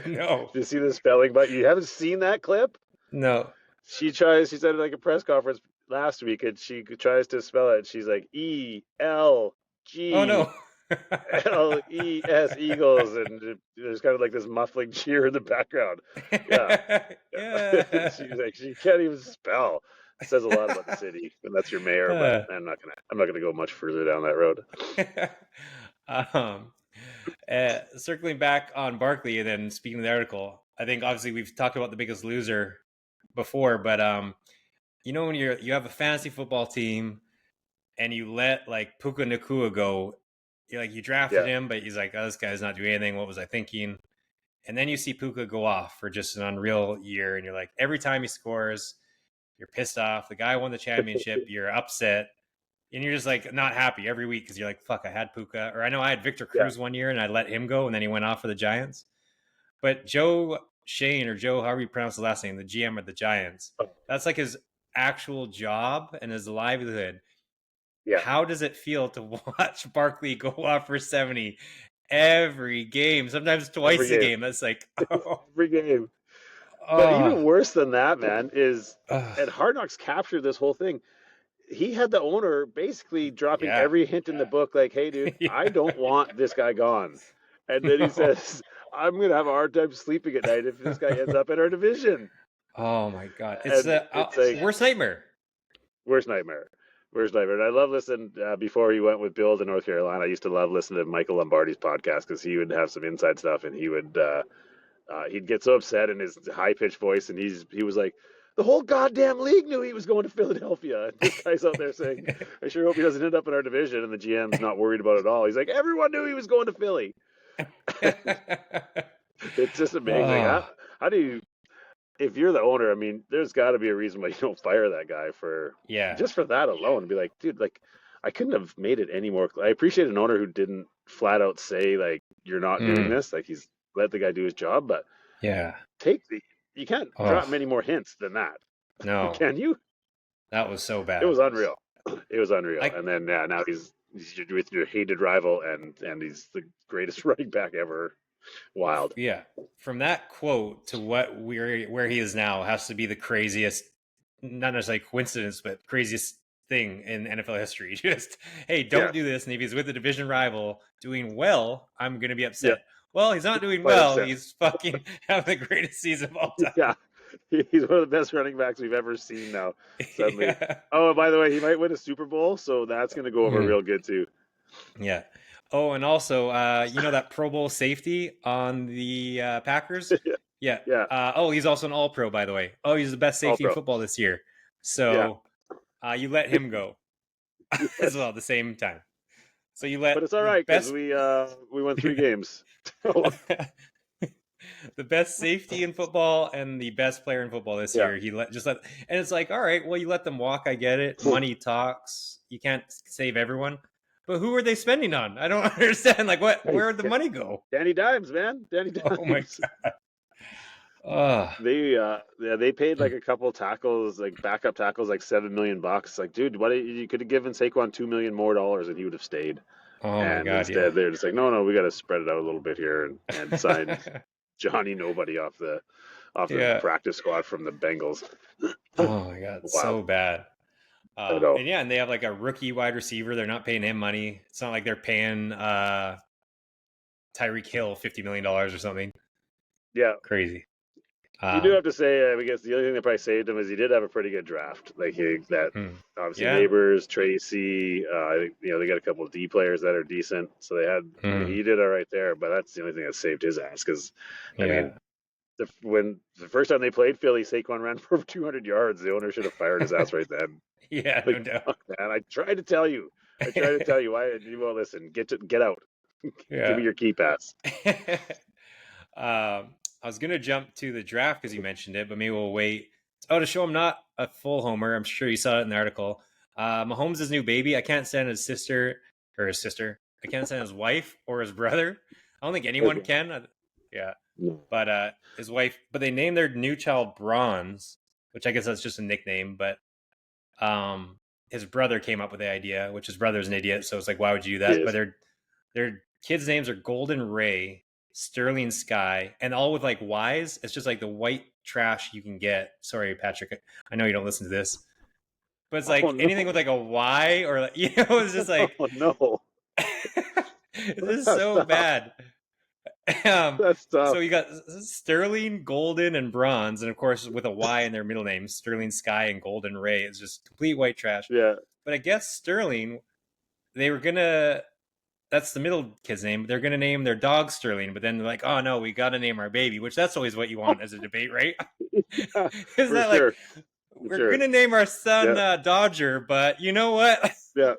S2: No.
S1: Did you see the spelling? But you haven't seen that clip?
S2: No.
S1: She said it like a press conference last week, and she tries to spell it. She's like ELG.
S2: Oh no.
S1: LES Eagles, and there's kind of like this muffling cheer in the background. Yeah. She's like, she can't even spell. It says a lot about the city, and that's your mayor. But I'm not gonna go much further down that
S2: road. Circling back on Barkley, and then speaking of the article, I think obviously we've talked about the Biggest Loser before, but when you have a fantasy football team and you let like Puka Nacua go. You drafted him, but he's like, oh, this guy's not doing anything. What was I thinking? And then you see Puka go off for just an unreal year, and you're like, every time he scores, you're pissed off. The guy won the championship. You're upset, and you're just like not happy every week because you're like, fuck, I had Puka, or I know I had Victor Cruz one year and I let him go, and then he went off for the Giants. But Joe Shane, or Joe, however you pronounce the last name, the GM of the Giants, that's like his actual job and his livelihood.
S1: Yeah,
S2: How does it feel to watch Barkley go off for 70 every game, sometimes
S1: every
S2: twice a
S1: game,
S2: game? That's like, oh,
S1: every game. But
S2: oh,
S1: even worse than that, man, is
S2: oh.
S1: and Hard Knocks captured this whole thing. He had the owner basically dropping
S2: Yeah.
S1: every hint in the book, like, "Hey, dude, I
S2: Yeah.
S1: don't want this guy gone." And then he says, "I'm gonna have a hard time sleeping at night if this guy ends up in our division."
S2: Oh my God. It's
S1: And
S2: the
S1: it's like
S2: worst nightmare.
S1: worst nightmare, worst nightmare. And I love listening before he went with Bill to North Carolina. I used to love listening to Michael Lombardi's podcast because he would have some inside stuff, and he'd get so upset in his high pitched voice, and he was like, the whole goddamn league knew he was going to Philadelphia. And this guy's out there saying, I sure hope he doesn't end up in our division. And the GM's not worried about it at all. He's like, everyone knew he was going to Philly. It's just amazing.
S2: Oh,
S1: How do you, if you're the owner, I mean, there's got to be a reason why you don't fire that guy for
S2: yeah.
S1: just for that alone. Be like, dude, like, I couldn't have made it any more. I appreciate an owner who didn't flat out say, like, you're not doing
S2: Mm,
S1: this. Like, he's let the guy do his job, but
S2: yeah.
S1: you can't
S2: Oh,
S1: drop many more hints than that.
S2: no.
S1: Can you?
S2: That was so
S1: It
S2: bad.
S1: was unreal. It was unreal.
S2: Like,
S1: And then now he's with your hated rival, and he's the greatest running back ever. Wild.
S2: yeah, from that quote to where he is now has to be the craziest, not necessarily coincidence, but craziest thing in NFL history. Just, hey,
S1: Yeah.
S2: don't do this. And if he's with a division rival doing well, I'm going to be
S1: Yeah.
S2: upset. Well, he's not doing
S1: Quite
S2: well.
S1: upset.
S2: He's fucking having the greatest season of all time.
S1: Yeah. He's one of the best running backs we've ever seen now, suddenly.
S2: Yeah.
S1: Oh, by the way, he might win a Super Bowl, so that's going to go over
S2: Mhm.
S1: real good, too.
S2: Yeah. Oh, and also, you know that Pro Bowl safety on the Packers?
S1: Yeah.
S2: Yeah.
S1: Yeah.
S2: Oh, he's also an All Pro, by the way. Oh, he's the best
S1: All
S2: safety in
S1: pro.
S2: football this year.
S1: Yeah.
S2: So you let him go as well
S1: Yes.
S2: at the same time. So you let
S1: But it's all
S2: the
S1: right because
S2: best
S1: we won 3 games.
S2: the best safety in football and the best player in football this
S1: Yeah.
S2: year. And it's like, all right, well, you let them walk. I get it. Money talks. You can't save everyone. But who are they spending on? I don't understand. Like, where'd the money go?
S1: Danny Dimes, man. Danny
S2: Oh my
S1: Dimes.
S2: God. Oh,
S1: They paid like a couple tackles, like backup tackles, like $7 million. Like, dude, what you could have given Saquon $2 million more and he would have stayed.
S2: oh my
S1: And
S2: God, yeah.
S1: instead, they're just like, no, we got to spread it out a little bit here and sign Johnny Nobody off the
S2: Yeah.
S1: practice squad from the Bengals.
S2: Oh my God,
S1: Wow.
S2: so bad.
S1: I know.
S2: And yeah, and they have like a rookie wide receiver. They're not paying him money. It's not like they're paying Tyreek Hill $50 million or something.
S1: Yeah.
S2: Crazy.
S1: You do have to say, I guess the only thing that probably saved him is he did have a pretty good draft. Like obviously
S2: Yeah.
S1: Neighbors, Tracy, they got a couple of D players that are decent. So they had, he did all right there, but that's the only thing that saved his ass. Because, I mean, when the first time they played Philly, Saquon ran for 200 yards. The owner should have fired his ass right then.
S2: Yeah,
S1: Like,
S2: no doubt.
S1: fuck, man, I tried to tell you. Why you won't listen. Get out. Give me your key pass.
S2: I was gonna jump to the draft because you mentioned it, but maybe we'll wait. Oh, to show I'm not a full homer. I'm sure you saw it in the article. Mahomes' new baby. I can't stand his sister or his sister. I can't stand his wife or his brother. I don't think anyone can. Yeah, but his wife. But they named their new child Bronze, which I guess that's just a nickname. But his brother came up with the idea, which his brother's an idiot. So it's like, why would you do that? But their kids' names are Golden Ray, Sterling Sky, and all with like Y's. It's just like the white trash you can get. Sorry, Patrick. I know you don't listen to this, but it's like anything with like a Y or like, it's just like,
S1: oh no,
S2: this is so bad.
S1: That's tough.
S2: So you got Sterling, Golden, and Bronze, and of course with a Y in their middle names, Sterling Sky and Golden Ray. It's just complete white trash.
S1: Yeah.
S2: But I guess Sterling, they were gonna. That's the middle kid's name. They're gonna name their dog Sterling, but then they're like, oh no, we gotta name our baby, which that's always what you want as a debate, right?
S1: Yeah,
S2: Isn't that
S1: sure.
S2: like we're gonna name our son Dodger, but you know what?
S1: Yeah,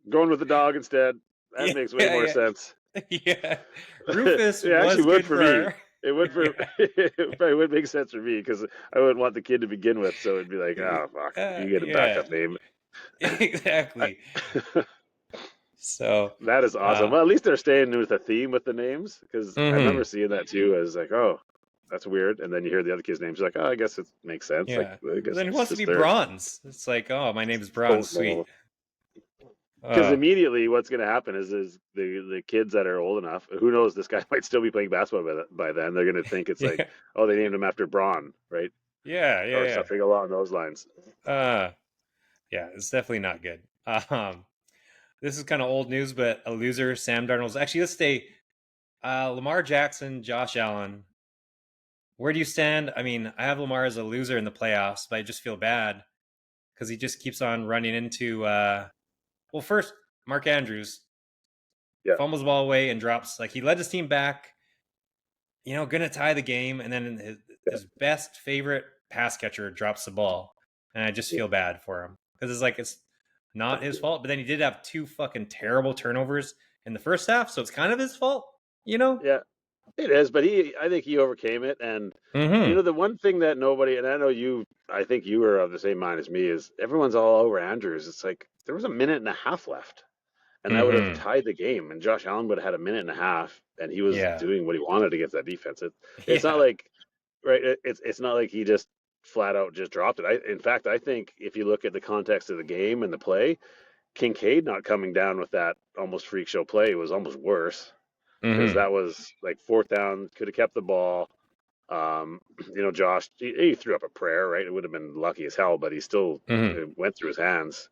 S1: going with the dog instead. That makes way more sense.
S2: Yeah, Rufus
S1: it actually
S2: was
S1: would
S2: good
S1: for me. It would for it probably would make sense for me because I wouldn't want the kid to begin with, so it'd be like, oh fuck, you get a backup name.
S2: Exactly. So,
S1: That is awesome.
S2: uh,
S1: Well, at least they're staying with a theme with the names, because I remember
S2: mhm,
S1: seeing that too. I was like, oh, that's weird. And then you hear the other kid's names, you're like, oh, I guess it makes sense. Like,
S2: yeah.
S1: I
S2: But
S1: guess
S2: then who
S1: it's
S2: wants to
S1: just
S2: be
S1: their
S2: bronze? It's like, oh, my name's Bronze. Sweet.
S1: total. Because
S2: Uh,
S1: immediately what's going to happen is the kids that are old enough, who knows, this guy might still be playing basketball by then. They're going to think it's like,
S2: yeah,
S1: oh, they named him after Braun, right?
S2: yeah,
S1: Or
S2: yeah,
S1: something along those lines.
S2: yeah. Yeah, it's definitely not good. This is kind of old news, but a loser, Sam Darnold's actually. Let's stay. Lamar Jackson, Josh Allen. Where do you stand? I mean, I have Lamar as a loser in the playoffs, but I just feel bad because he just keeps on running into. Well, first, Mark Andrews
S1: Yeah,
S2: fumbles the ball away and drops. Like he led his team back, gonna tie the game, and then
S1: yeah,
S2: his best favorite pass catcher drops the ball, and I just
S1: yeah.
S2: feel bad for him because it's like it's not his fault. But then he did have two fucking terrible turnovers in the first half, so it's kind of his fault, you know.
S1: Yeah, it is, but I think he overcame it. And
S2: Mm-hmm.
S1: the one thing that nobody, and I know I think you were of the same mind as me, is everyone's all over Andrews. It's like there was a minute and a half left, and that would have
S2: Mm-hmm.
S1: tied the game. And Josh Allen would have had a minute and a half, and he was
S2: Yeah.
S1: doing what he wanted against that defense. It's not
S2: Yeah.
S1: like, right? It's not like he just flat out just dropped it. In fact, I think if you look at the context of the game and the play, Kincaid not coming down with that almost freak show play was almost worse, because
S2: Mm-hmm.
S1: that was like fourth down, could have kept the ball. Josh, he threw up a prayer, right? It would have been lucky as hell, but he still
S2: Mm-hmm.
S1: it went through his hands.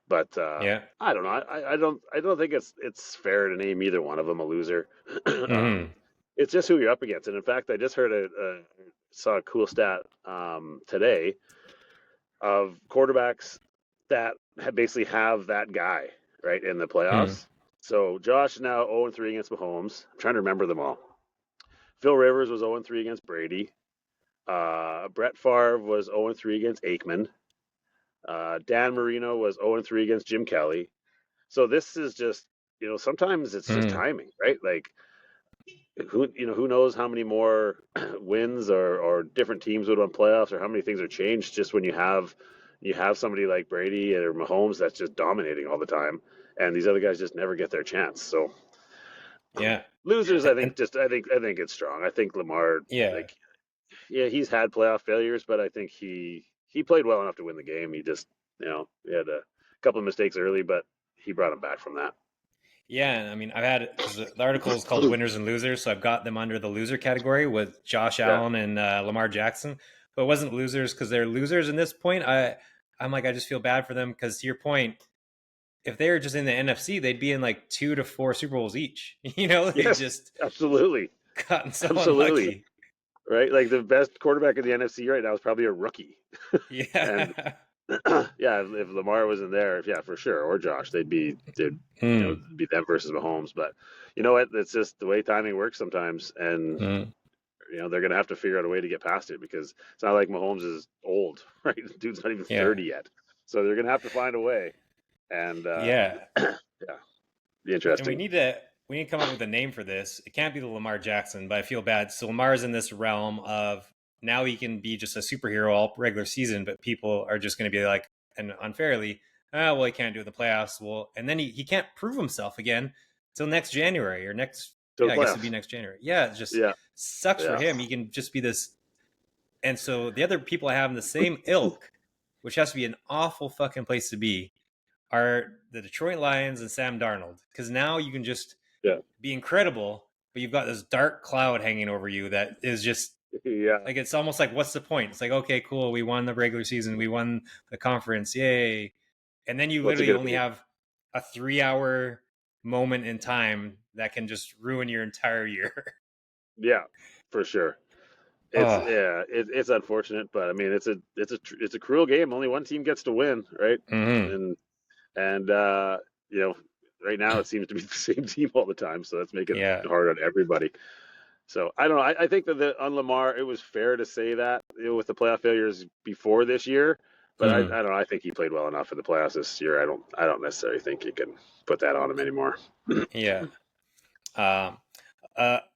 S1: But
S2: Yeah.
S1: I don't know. I don't think it's fair to name either one of them a loser.
S2: Mm-hmm.
S1: It's just who you're up against. And in fact, I just heard saw a cool stat today of quarterbacks that basically have that guy right in the
S2: Mm-hmm.
S1: playoffs. So Josh now 0-3 against Mahomes. I'm trying to remember them all. Phil Rivers was 0-3 against Brady. Brett Favre was 0-3 against Aikman. Dan Marino was 0-3 against Jim Kelly. So this is just, sometimes it's just
S2: Mm-hmm.
S1: timing, right? Like who knows how many more wins or different teams would win playoffs, or how many things are changed just when you have somebody like Brady or Mahomes that's just dominating all the time, and these other guys just never get their chance. So
S2: Yeah.
S1: losers,
S2: And
S1: I think it's strong. I think Lamar,
S2: yeah.
S1: like, yeah, he's had playoff failures, but I think he played well enough to win the game. He just, he had a couple of mistakes early, but he brought him back from that.
S2: Yeah, and I mean, I've had because the article is called "Winners and Losers," so I've got them under the loser category with Josh
S1: Yeah,
S2: Allen and Lamar Jackson. But it wasn't losers because they're losers in this point. I'm like, I just feel bad for them because to your point, if they were just in the NFC, they'd be in like 2 to 4 Super Bowls each. They
S1: yes,
S2: just
S1: absolutely,
S2: gotten so
S1: absolutely,
S2: unlucky.
S1: right. Like the best quarterback in the NFC right now is probably a rookie, and
S2: Yeah.
S1: yeah, if Lamar wasn't there, yeah, for sure, or Josh, they'd
S2: Mm,
S1: be them versus Mahomes. But you know what? It's just the way timing works sometimes, and
S2: mm,
S1: they're gonna have to figure out a way to get past it, because it's not like Mahomes is old, right? The dude's not even
S2: yeah.
S1: 30 yet, so they're gonna have to find a way. And
S2: Yeah.
S1: yeah, be
S2: And
S1: interesting.
S2: we need to come up with a name for this. It can't be the Lamar Jackson, but I feel bad. So Lamar's in this realm of now he can be just a superhero all regular season, but people are just going to be like, and unfairly, well, he can't do the playoffs. Well, and then he can't prove himself again till next January or next,
S1: To
S2: yeah,
S1: the
S2: I guess it'd be
S1: playoffs.
S2: next January. Yeah, it just
S1: Yeah,
S2: sucks for
S1: yeah,
S2: him. He can just be this. And so the other people I have in the same ilk, which has to be an awful fucking place to be, are the Detroit Lions and Sam Darnold. Because now you can just
S1: yeah,
S2: be incredible, but you've got this dark cloud hanging over you that is just
S1: yeah.
S2: like it's almost like what's the point? It's like okay, cool, we won the regular season, we won the conference, yay! And then you
S1: What's it
S2: literally
S1: gonna
S2: only
S1: be?
S2: have a 3 hour moment in time that can just ruin your entire year.
S1: Yeah, for sure. It's
S2: Oh,
S1: yeah, it's unfortunate, but I mean, it's a cruel game. Only one team gets to win, right?
S2: mm-hmm.
S1: And you know, right now it seems to be the same team all the time, so that's making
S2: Yeah,
S1: it hard on everybody. So I don't know. I think that on Lamar, it was fair to say that, with the playoff failures before this year. But I
S2: mm-hmm.
S1: don't know. I think he played well enough in the playoffs this year. I don't necessarily think you can put that on him anymore.
S2: Yeah. Um,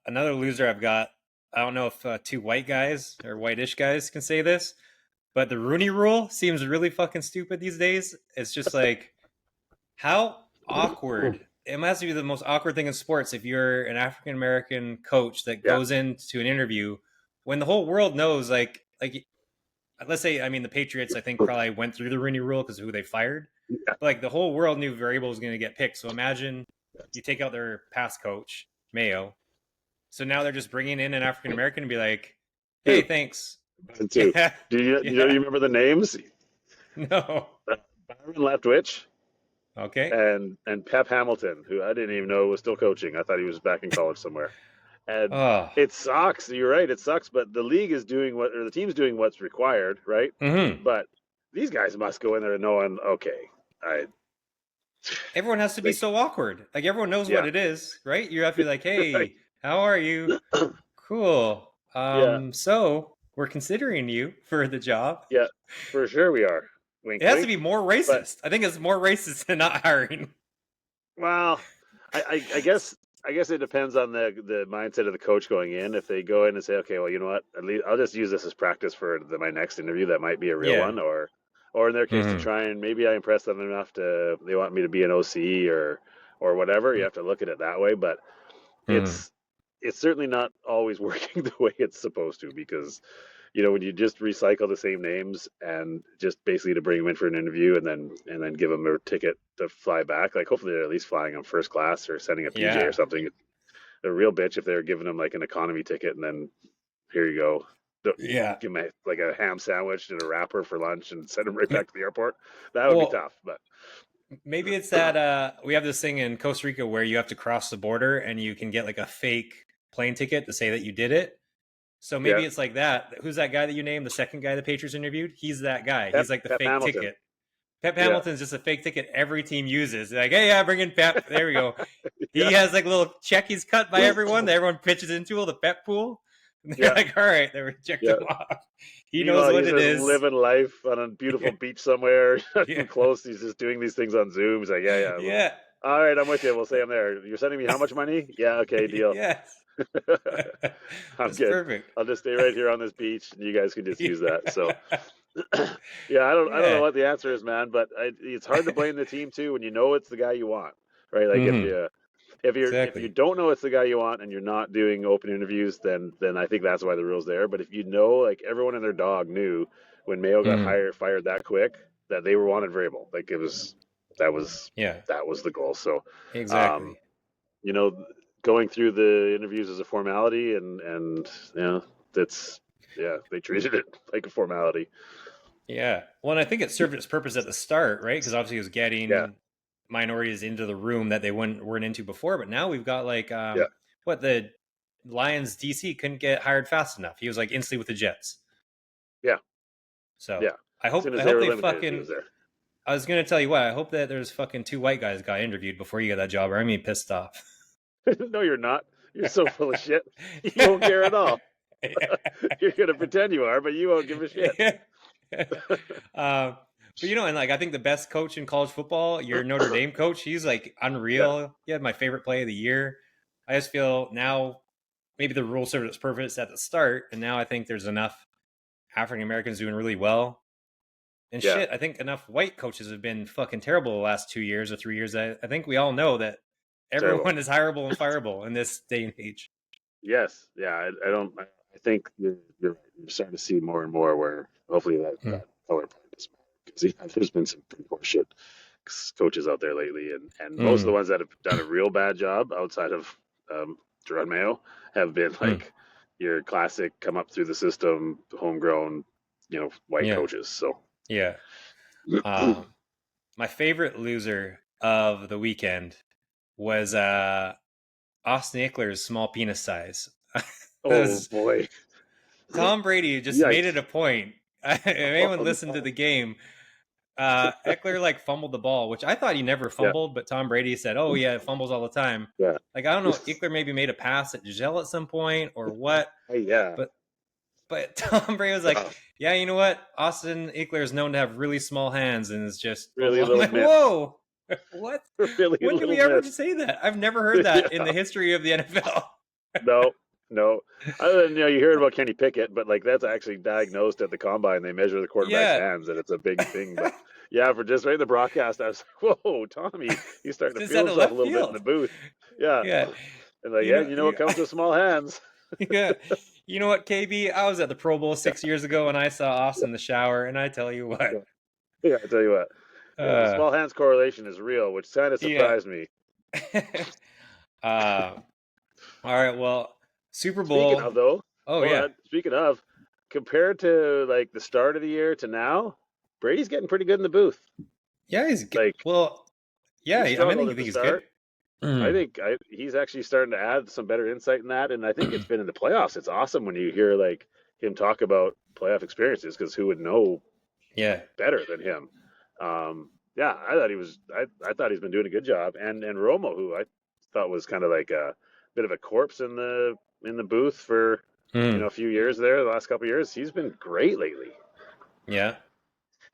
S2: another loser I've got. I don't know if two white guys or whitish guys can say this, but the Rooney Rule seems really fucking stupid these days. It's just like how awkward it must be the most awkward thing in sports if you're an African American coach that
S1: Yeah.
S2: goes into an interview when the whole world knows, like let's say, I mean, the Patriots, I think, probably went through the Rooney Rule because of who they fired.
S1: Yeah.
S2: But like the whole world knew Variable was going to get picked. So imagine you take out their past coach, Mayo. So now they're just bringing in an African American and be like, "Hey,
S1: Two.
S2: thanks."
S1: Two.
S2: Yeah,
S1: Do you
S2: yeah.
S1: you remember the names?
S2: No.
S1: Byron Leftwich
S2: Okay.
S1: and Pep Hamilton, who I didn't even know was still coaching. I thought he was back in college somewhere. And
S2: Oh.
S1: it sucks. You're right. It sucks. But the league is doing or the team's doing what's required, right?
S2: Mm-hmm.
S1: But these guys must go in there knowing, okay, I.
S2: Everyone has to be so awkward. Like everyone knows what it is, right? You have to be like, "Hey,
S1: right.
S2: how are you? Cool.
S1: Yeah.
S2: So we're considering you for the job."
S1: Yeah. For sure we are. Wink,
S2: It has to
S1: wink.
S2: be more
S1: But
S2: racist. I think it's more racist than not hiring.
S1: well, I guess it depends on the mindset of the coach going in. If they go in and say, okay, well, you know what, at least I'll just use this as practice for my next interview. That might be a real
S2: Yeah.
S1: one, or in their case, to
S2: Mm-hmm.
S1: try and maybe I impress them enough to they want me to be an OC or whatever. You have to look at it that way, but
S2: Mm-hmm.
S1: it's certainly not always working the way it's supposed to because when you just recycle the same names and just basically to bring them in for an interview and then give them a ticket to fly back, like hopefully they're at least flying them first class or sending a PJ or
S2: Yeah.
S1: something. A real bitch if they're giving them like an economy ticket and then here you go.
S2: Yeah.
S1: Give them like a ham sandwich and a wrapper for lunch and send them right back to the airport. That would be
S2: Well,
S1: tough, but
S2: maybe it's that we have this thing in Costa Rica where you have to cross the border and you can get like a fake plane ticket to say that you did it. So maybe
S1: yeah.
S2: it's like that. Who's that guy that you named? The second guy the Patriots interviewed? He's that guy. He's like the
S1: Pep
S2: fake
S1: Hamilton.
S2: ticket. Pep
S1: Yeah.
S2: Hamilton's just a fake ticket every team uses. They're like, hey, yeah, bring in Pep. There we go. He
S1: Yeah.
S2: has like a little check he's cut by everyone that everyone pitches into the Pep pool. And they're
S1: Yeah.
S2: like, all right, they reject
S1: Yeah.
S2: him off. He
S1: Meanwhile,
S2: knows what
S1: he's
S2: it
S1: just
S2: is.
S1: living life on a beautiful beach somewhere, not
S2: Yeah.
S1: even close. He's just doing these things on Zoom. He's like, yeah.
S2: Yeah.
S1: All right, I'm with you. We'll say I'm there. You're sending me how much money? Yeah, okay, deal.
S2: Yes.
S1: I'm
S2: That's
S1: good.
S2: perfect.
S1: I'll just stay right here on this beach, and you guys can just use that. So,
S2: Yeah.
S1: yeah, I don't know
S2: Yeah.
S1: what the answer is, man. But it's hard to blame the team too when you know it's the guy you want, right? Like
S2: Mhm.
S1: if you
S2: Exactly.
S1: don't know it's the guy you want and you're not doing open interviews, then I think that's why the rule's there. But if you know, like everyone and their dog knew when Mayo got
S2: Mhm.
S1: fired that quick that they were wanted variable. Like that was
S2: Yeah.
S1: the goal. So, um,
S2: Exactly.
S1: you know, going through the interviews as a formality and that's they treated it like a formality.
S2: Yeah. Well, and I think it served its purpose at the start, right? Because obviously it was
S1: Yeah,
S2: getting minorities into the room that they weren't into before. But now we've got like
S1: yeah,
S2: what the Lions DC couldn't get hired fast enough. He was like instantly with the Jets.
S1: yeah,
S2: So
S1: yeah.
S2: I
S1: As soon
S2: hope
S1: as they were
S2: they
S1: eliminated, he
S2: fucking.
S1: was there.
S2: I was gonna tell you what. I hope that there's fucking 2 white guys got interviewed before you get that job, or I'm gonna be pissed off.
S1: No, you're not. You're so full of shit. You won't care at all. You're gonna pretend you are, but you won't give a shit.
S2: But and like I think the best coach in college football, your Notre Dame coach, he's like unreal.
S1: Yeah.
S2: He had my favorite play of the year. I just feel now maybe the rule served its purpose at the start, and now I think there's enough African Americans doing really well. And
S1: Yeah.
S2: shit, I think enough white coaches have been fucking terrible the last 2 years or 3 years. I think we all know that everyone is hireable and fireable in this day and age.
S1: Yes. Yeah. I don't. I think you're starting to see more and more where hopefully that color part is because there's been some pretty poor shit coaches out there lately, and most of the ones that have done a real bad job outside of Jerome Mayo have been like your classic come up through the system, homegrown, white coaches. So
S2: yeah. My favorite loser of the weekend was Austin Eckler's small penis size.
S1: oh boy,
S2: Tom Brady just made it a point. If anyone listened to the game, Eckler like fumbled the ball, which I thought he never fumbled, but Tom Brady said, "Oh yeah, it fumbles all the time."
S1: Yeah.
S2: Like I don't know, Eckler maybe made a pass at Giselle at some point or what.
S1: Yeah.
S2: But Tom Brady was like, "Yeah, you know what? Austin Eckler is known to have really small hands, and it's just
S1: really
S2: little."
S1: Like,
S2: whoa, what?
S1: Really
S2: when did we ever say that? I've never heard that in the history of the NFL.
S1: No, No, other than you hear about Kenny Pickett, but like that's actually diagnosed at the combine. They measure the quarterback's
S2: Yeah.
S1: hands, and it's a big thing. But yeah, for just right in the broadcast, I was like, "Whoa, Tommy, he's starting to
S2: Just
S1: feel
S2: out of
S1: himself a
S2: left
S1: little bit in the
S2: field.
S1: booth." Yeah,
S2: Yeah.
S1: and like,
S2: You
S1: yeah,
S2: know,
S1: you know what
S2: you,
S1: comes with small hands.
S2: yeah. You know what, KB? I was at the Pro Bowl 6 years ago and I saw Austin in the shower, and I tell you what,
S1: Yeah, yeah, I tell you what, yeah, the
S2: uh,
S1: small hands correlation is real, which kind of
S2: yeah.
S1: surprised me.
S2: All right. Well, Super
S1: Speaking
S2: Bowl.
S1: of though,
S2: Oh
S1: hold
S2: yeah,
S1: on. Speaking of, compared to like the start of the year to now, Brady's getting pretty good in the booth.
S2: yeah.
S1: Like
S2: Well, yeah.
S1: he
S2: I mean, I think
S1: struggled
S2: you
S1: at the
S2: think he's good.
S1: start. I
S2: Mm.
S1: think he's actually starting to add some better insight in that, and I think it's been in the playoffs. It's awesome when you hear like him talk about playoff experiences because who would know
S2: Yeah.
S1: better than him? Yeah, I thought he was. I thought he's been doing a good job, and Romo, who I thought was kind of like a bit of a corpse in the booth for
S2: Mm.
S1: a few years there, the last couple of years, he's been great lately.
S2: Yeah.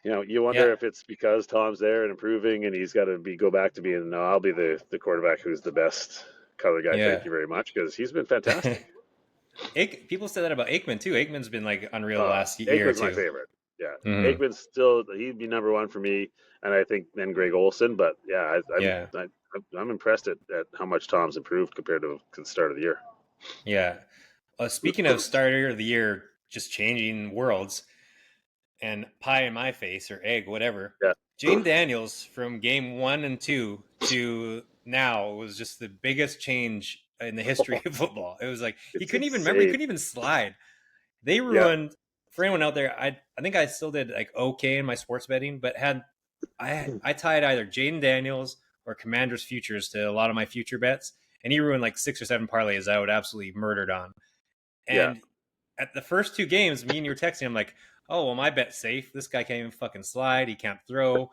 S1: You wonder
S2: Yeah.
S1: if it's because Tom's there and improving, and he's got to go back to being. No, I'll be the quarterback who's the best color guy.
S2: Yeah.
S1: Thank you very much, because he's been fantastic.
S2: People said that about Aikman too. Aikman's been like unreal the last year or
S1: Aikman's my
S2: two.
S1: favorite. Yeah,
S2: Mm.
S1: Aikman's still he'd be number one for me, and I think then Greg Olson. But yeah,
S2: Yeah.
S1: I'm impressed at how much Tom's improved compared to the start of the year.
S2: Yeah. Speaking of starter of the year, just changing worlds and pie in my face or egg, whatever.
S1: Yeah,
S2: Jane Daniels from game 1 and 2 to now was just the biggest change in the history of football. It was like he
S1: it's
S2: couldn't even remember, he
S1: insane.
S2: couldn't even slide. They
S1: Yeah,
S2: ruined for anyone out there. I think I still did like okay in my sports betting, but I tied either Jaden Daniels or Commanders futures to a lot of my future bets, and he ruined like 6 or 7 parlays I would absolutely murdered on.
S1: yeah,
S2: And at the first 2 games, me and you were texting. I'm like, oh well, my bet's safe. This guy can't even fucking slide. He can't throw.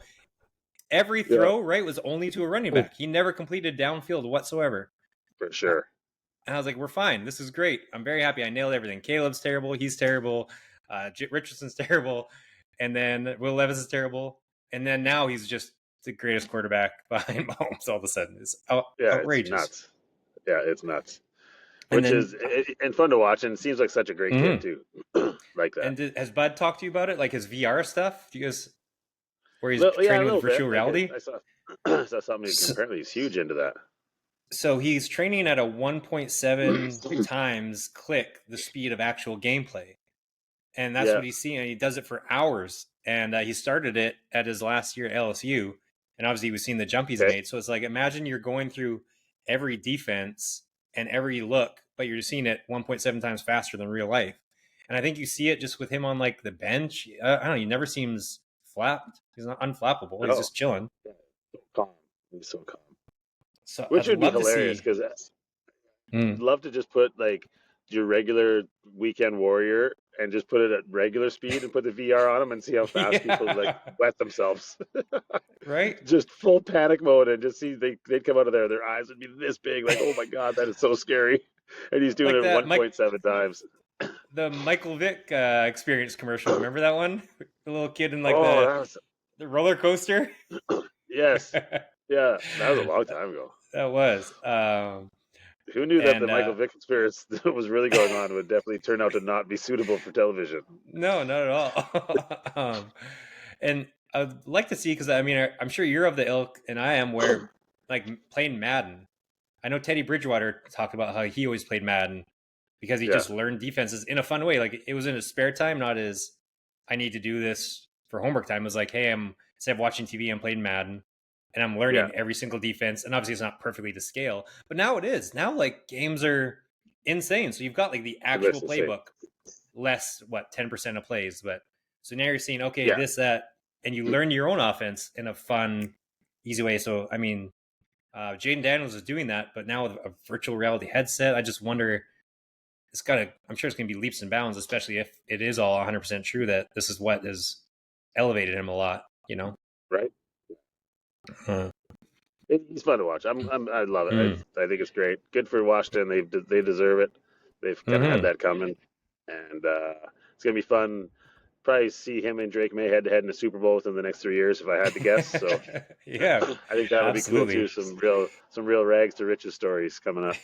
S2: Every
S1: yeah,
S2: throw, right, was only to a running back. He never completed downfield whatsoever.
S1: for
S2: Uh,
S1: sure.
S2: And I was like, we're fine. This is great. I'm very happy. I nailed everything. Caleb's terrible. He's terrible. Richardson's terrible. And then Will Levis is terrible. And then now he's just the greatest quarterback behind Mahomes all of a sudden. It's
S1: Yeah, it's
S2: outrageous.
S1: nuts. Yeah, it's nuts.
S2: And
S1: Which
S2: then,
S1: is and fun to watch, and seems like such a great kid
S2: mhm.
S1: too, like that.
S2: And has Bud talked to you about it? Like his VR stuff? Do you guys, where he's
S1: Yeah, a
S2: training with
S1: little bit.
S2: virtual
S1: Like
S2: reality?
S1: I saw, I saw something.
S2: So,
S1: Apparently, he's huge into that.
S2: so he's training at a 1.7 times click the speed of actual gameplay. And that's
S1: Yeah.
S2: what he's seeing. And he does it for hours. And he started it at his last year at LSU. And obviously, he was seeing the jump he's
S1: Okay.
S2: made. So it's like, imagine you're going through every defense and every look, but you're seeing it 1.7 times faster than real life. And I think you see it just with him on like the bench. I don't know. He never seems flapped. He's not unflappable. He's
S1: Oh,
S2: just chilling.
S1: yeah. So calm. He's so calm.
S2: So
S1: Which
S2: I'd
S1: would be
S2: love to
S1: hilarious
S2: see.
S1: because
S2: Mm.
S1: I'd love to just put like your regular weekend warrior and just put it at regular speed and put the VR on them and see how fast people like
S2: Yeah.
S1: wet themselves.
S2: Right?
S1: Just full panic mode and just see they'd come out of there. Their eyes would be this big. Like, oh my God, that is so scary. And he's doing
S2: Like
S1: it
S2: that Mike
S1: 1.7 times.
S2: the Michael Vick experience commercial. Remember that one? The little kid in like
S1: Oh, that was,
S2: the roller coaster.
S1: yes.
S2: That
S1: Yeah, that was a long time ago.
S2: was.
S1: Who knew that the
S2: And
S1: Michael Vick experience that was really going on would definitely turn out to not be suitable for television?
S2: no, not at all. And I'd like to see because I mean I'm sure you're of the ilk, and I am where like playing Madden. I know Teddy Bridgewater talked about how he always played Madden because he
S1: Yeah,
S2: just learned defenses in a fun way. Like it was in his spare time, not as I need to do this for homework time. It was like, hey, I'm instead of watching TV, I'm playing Madden and I'm
S1: yeah,
S2: learning every single defense. And obviously it's not perfectly to scale, but now it is. Now like games are insane. So you've got like the
S1: the
S2: actual
S1: list is insane.
S2: playbook, less what 10% of plays, but so now you're seeing okay,
S1: Yeah,
S2: this, that, and you learn your own offense in a fun, easy way. So I mean, Jaden Daniels is doing that, but now with a virtual reality headset, I just wonder. It's got to. I'm sure it's going to be leaps and bounds, especially if it is all 100% true that this is what has elevated him a lot. You know.
S1: right.
S2: Uh,
S1: He's fun to watch. I love it.
S2: mm,
S1: I think it's great. Good for Washington. They deserve it. They've kind of had
S2: mm-hmm.
S1: that coming, and it's gonna be fun. Probably see him and Drake May head to head in the Super Bowl within the next 3 years, if I had to guess. So
S2: Yeah,
S1: I think that'll be cool too.
S2: absolutely.
S1: Some real rags to riches stories coming up.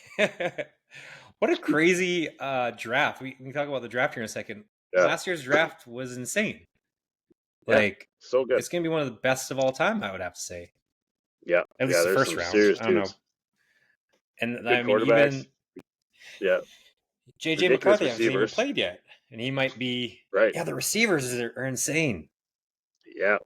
S2: What a crazy draft. We can talk about the draft here in a second.
S1: Yeah,
S2: Last year's draft was insane.
S1: yeah,
S2: Like,
S1: so good.
S2: it's going to be one of the best of all time, I would have to say.
S1: Yeah,
S2: At least
S1: yeah.
S2: the
S1: There's
S2: first
S1: some
S2: round.
S1: serious
S2: I don't know.
S1: dudes.
S2: And
S1: Good
S2: I mean,
S1: quarterbacks.
S2: even
S1: Yeah,
S2: JJ
S1: ridiculous
S2: McCarthy hasn't even
S1: receivers.
S2: played yet. And he might be,
S1: Right.
S2: yeah, the receivers are insane.
S1: Yeah,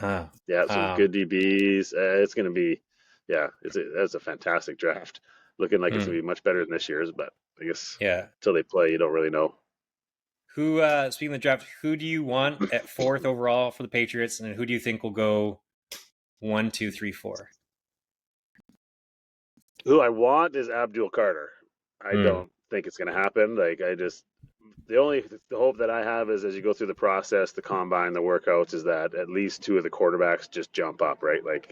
S2: Uh,
S1: yeah. Some
S2: um,
S1: good DBs. It's gonna be, yeah. That's a fantastic draft. Looking like it's gonna
S2: hmm,
S1: be much better than this year's, but I guess
S2: yeah.
S1: until they play, you don't really know.
S2: Who, speaking of the draft, who do you want at fourth overall for the Patriots? And who do you think will go 1, 2, 3, 4?
S1: Who I want is Abdul Carter. I
S2: Hmm.
S1: don't think it's gonna happen. Like I just the hope that I have is as you go through the process, the combine, the workouts, is that at least two of the quarterbacks just jump up, right? Like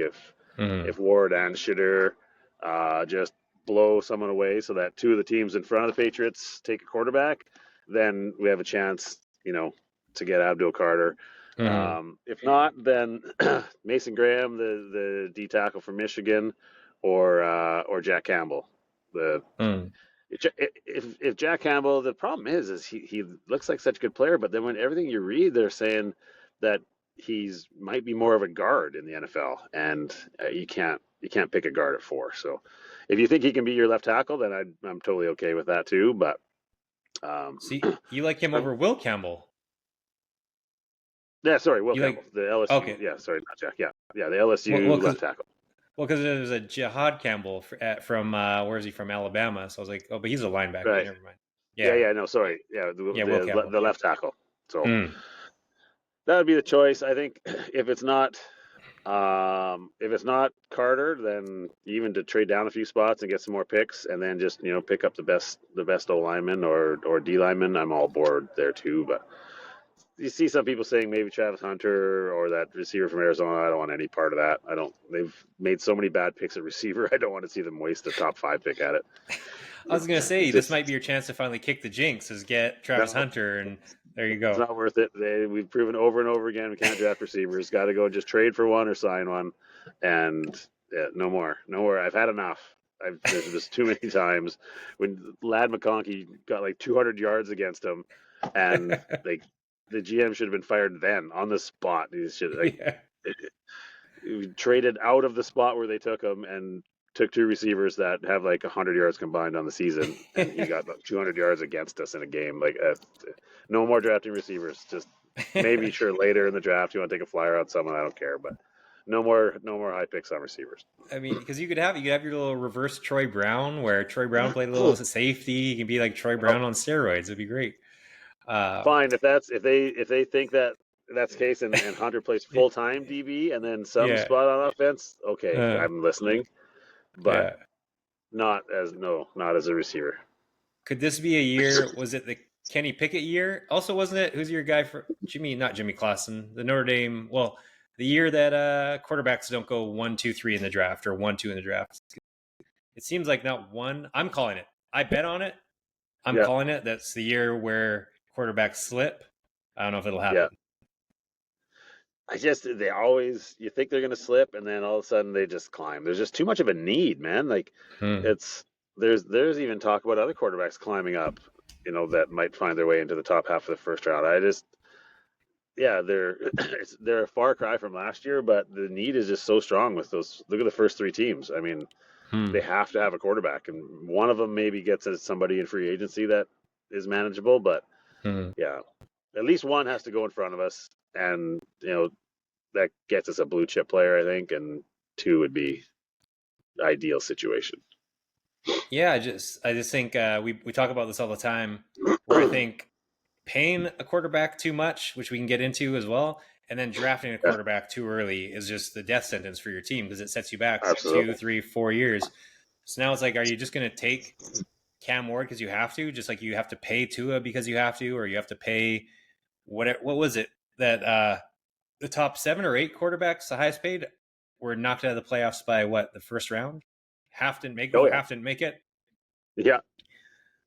S2: Hmm.
S1: if Ward and Shitter just blow someone away, so that two of the teams in front of the Patriots take a quarterback, then we have a chance, to get Abdul Carter.
S2: Hmm.
S1: If not, then Mason Graham, the D tackle from Michigan, or Jack Campbell, the
S2: Hmm.
S1: if Jack Campbell, the problem is he looks like such a good player, but then when everything you read, they're saying that he's might be more of a guard in the NFL, and you can't pick a guard at 4. So if you think he can be your left tackle, then I'm totally okay with that too. But um,
S2: See, you like him
S1: from
S2: over Will Campbell.
S1: yeah, sorry, Will
S2: You
S1: Campbell,
S2: like,
S1: the LSU,
S2: okay.
S1: yeah, sorry, not Jack, yeah, yeah, the
S2: Well,
S1: LSU
S2: because
S1: left tackle,
S2: there's a Jihad Campbell from where is he from? Alabama. So I was like, oh, but he's a linebacker.
S1: right?
S2: Never mind.
S1: Yeah,
S2: Yeah,
S1: yeah, no, sorry, yeah, the
S2: yeah, Will Campbell.
S1: the left tackle. So
S2: Hmm.
S1: that would be the choice. I think if it's not Carter, then even to trade down a few spots and get some more picks, and then just pick up the best O lineman or D lineman, I'm all board there too. But you see some people saying maybe Travis Hunter or that receiver from Arizona. I don't want any part of that. I don't. They've made so many bad picks at receiver. I don't want to see them waste a top 5 pick at it.
S2: I was gonna say this might be
S1: Just
S2: your chance to finally kick the jinx, is get Travis
S1: no.
S2: Hunter, and there you
S1: It's
S2: go.
S1: not worth it. We've proven over and over again we can't draft receivers. Got to go just trade for one or sign one, and yeah, no more, no more. I've had enough. There's just too many times when Lad McConkey got like 200 yards against him, and like the GM should have been fired then on the spot. He should like
S2: Yeah.
S1: traded out of the spot where they took him and took two receivers that have like 100 yards combined on the season, and he got 200 yards against us in a game. Like, no more drafting receivers. Just maybe sure later in the draft you want to take a flyer on someone. I don't care, but no more high picks on receivers.
S2: I mean, because you could have your little reverse Troy Brown, where Troy Brown played a little safety. He can be like Troy
S1: Well,
S2: Brown on steroids. It'd be great. Uh,
S1: fine if they think that that's the case, and Hunter plays full time DB and then some
S2: yeah,
S1: spot on offense. Okay,
S2: uh,
S1: I'm listening, but
S2: yeah.
S1: not as a receiver.
S2: Could this be a year? Was it the Kenny Pickett year? Also, wasn't it? Who's your guy for Jimmy? Not Jimmy Clausen. The Notre Dame. Well, the year that quarterbacks don't go 1, 2, 3 in the draft or 1, 2 in the draft. It seems like not one. I'm calling it. I bet on it. I'm
S1: Yeah,
S2: calling it. That's the year where quarterbacks slip. I don't know if it'll
S1: yeah.
S2: happen.
S1: They always you think they're gonna slip, and then all of a sudden they just climb. There's just too much of a need, man. Like
S2: Hmm.
S1: it's there's even talk about other quarterbacks climbing up, that might find their way into the top half of the first round. I just yeah, they're a far cry from last year, but the need is just so strong with those. Look at the first 3 teams. I mean, they
S2: Hmm.
S1: have to have a quarterback, and one of them maybe gets somebody in free agency that is manageable, but
S2: Hmm.
S1: yeah, at least one has to go in front of us, and that gets us a blue chip player, I think, and two would be ideal situation.
S2: Yeah, I just think we talk about this all the time, where I think paying a quarterback too much, which we can get into as well, and then drafting a
S1: Yeah,
S2: quarterback too early is just the death sentence for your team because it sets you back two,
S1: absolutely.
S2: 3, 4 years. So now it's like, are you just going to take Cam Ward because you have to, just like you have to pay Tua because you have to, or you have to pay what was it that the top 7 or 8 quarterbacks, the highest paid, were knocked out of the playoffs by what, the first round? Half didn't make
S1: Oh
S2: it.
S1: yeah,
S2: Half didn't make it.
S1: yeah,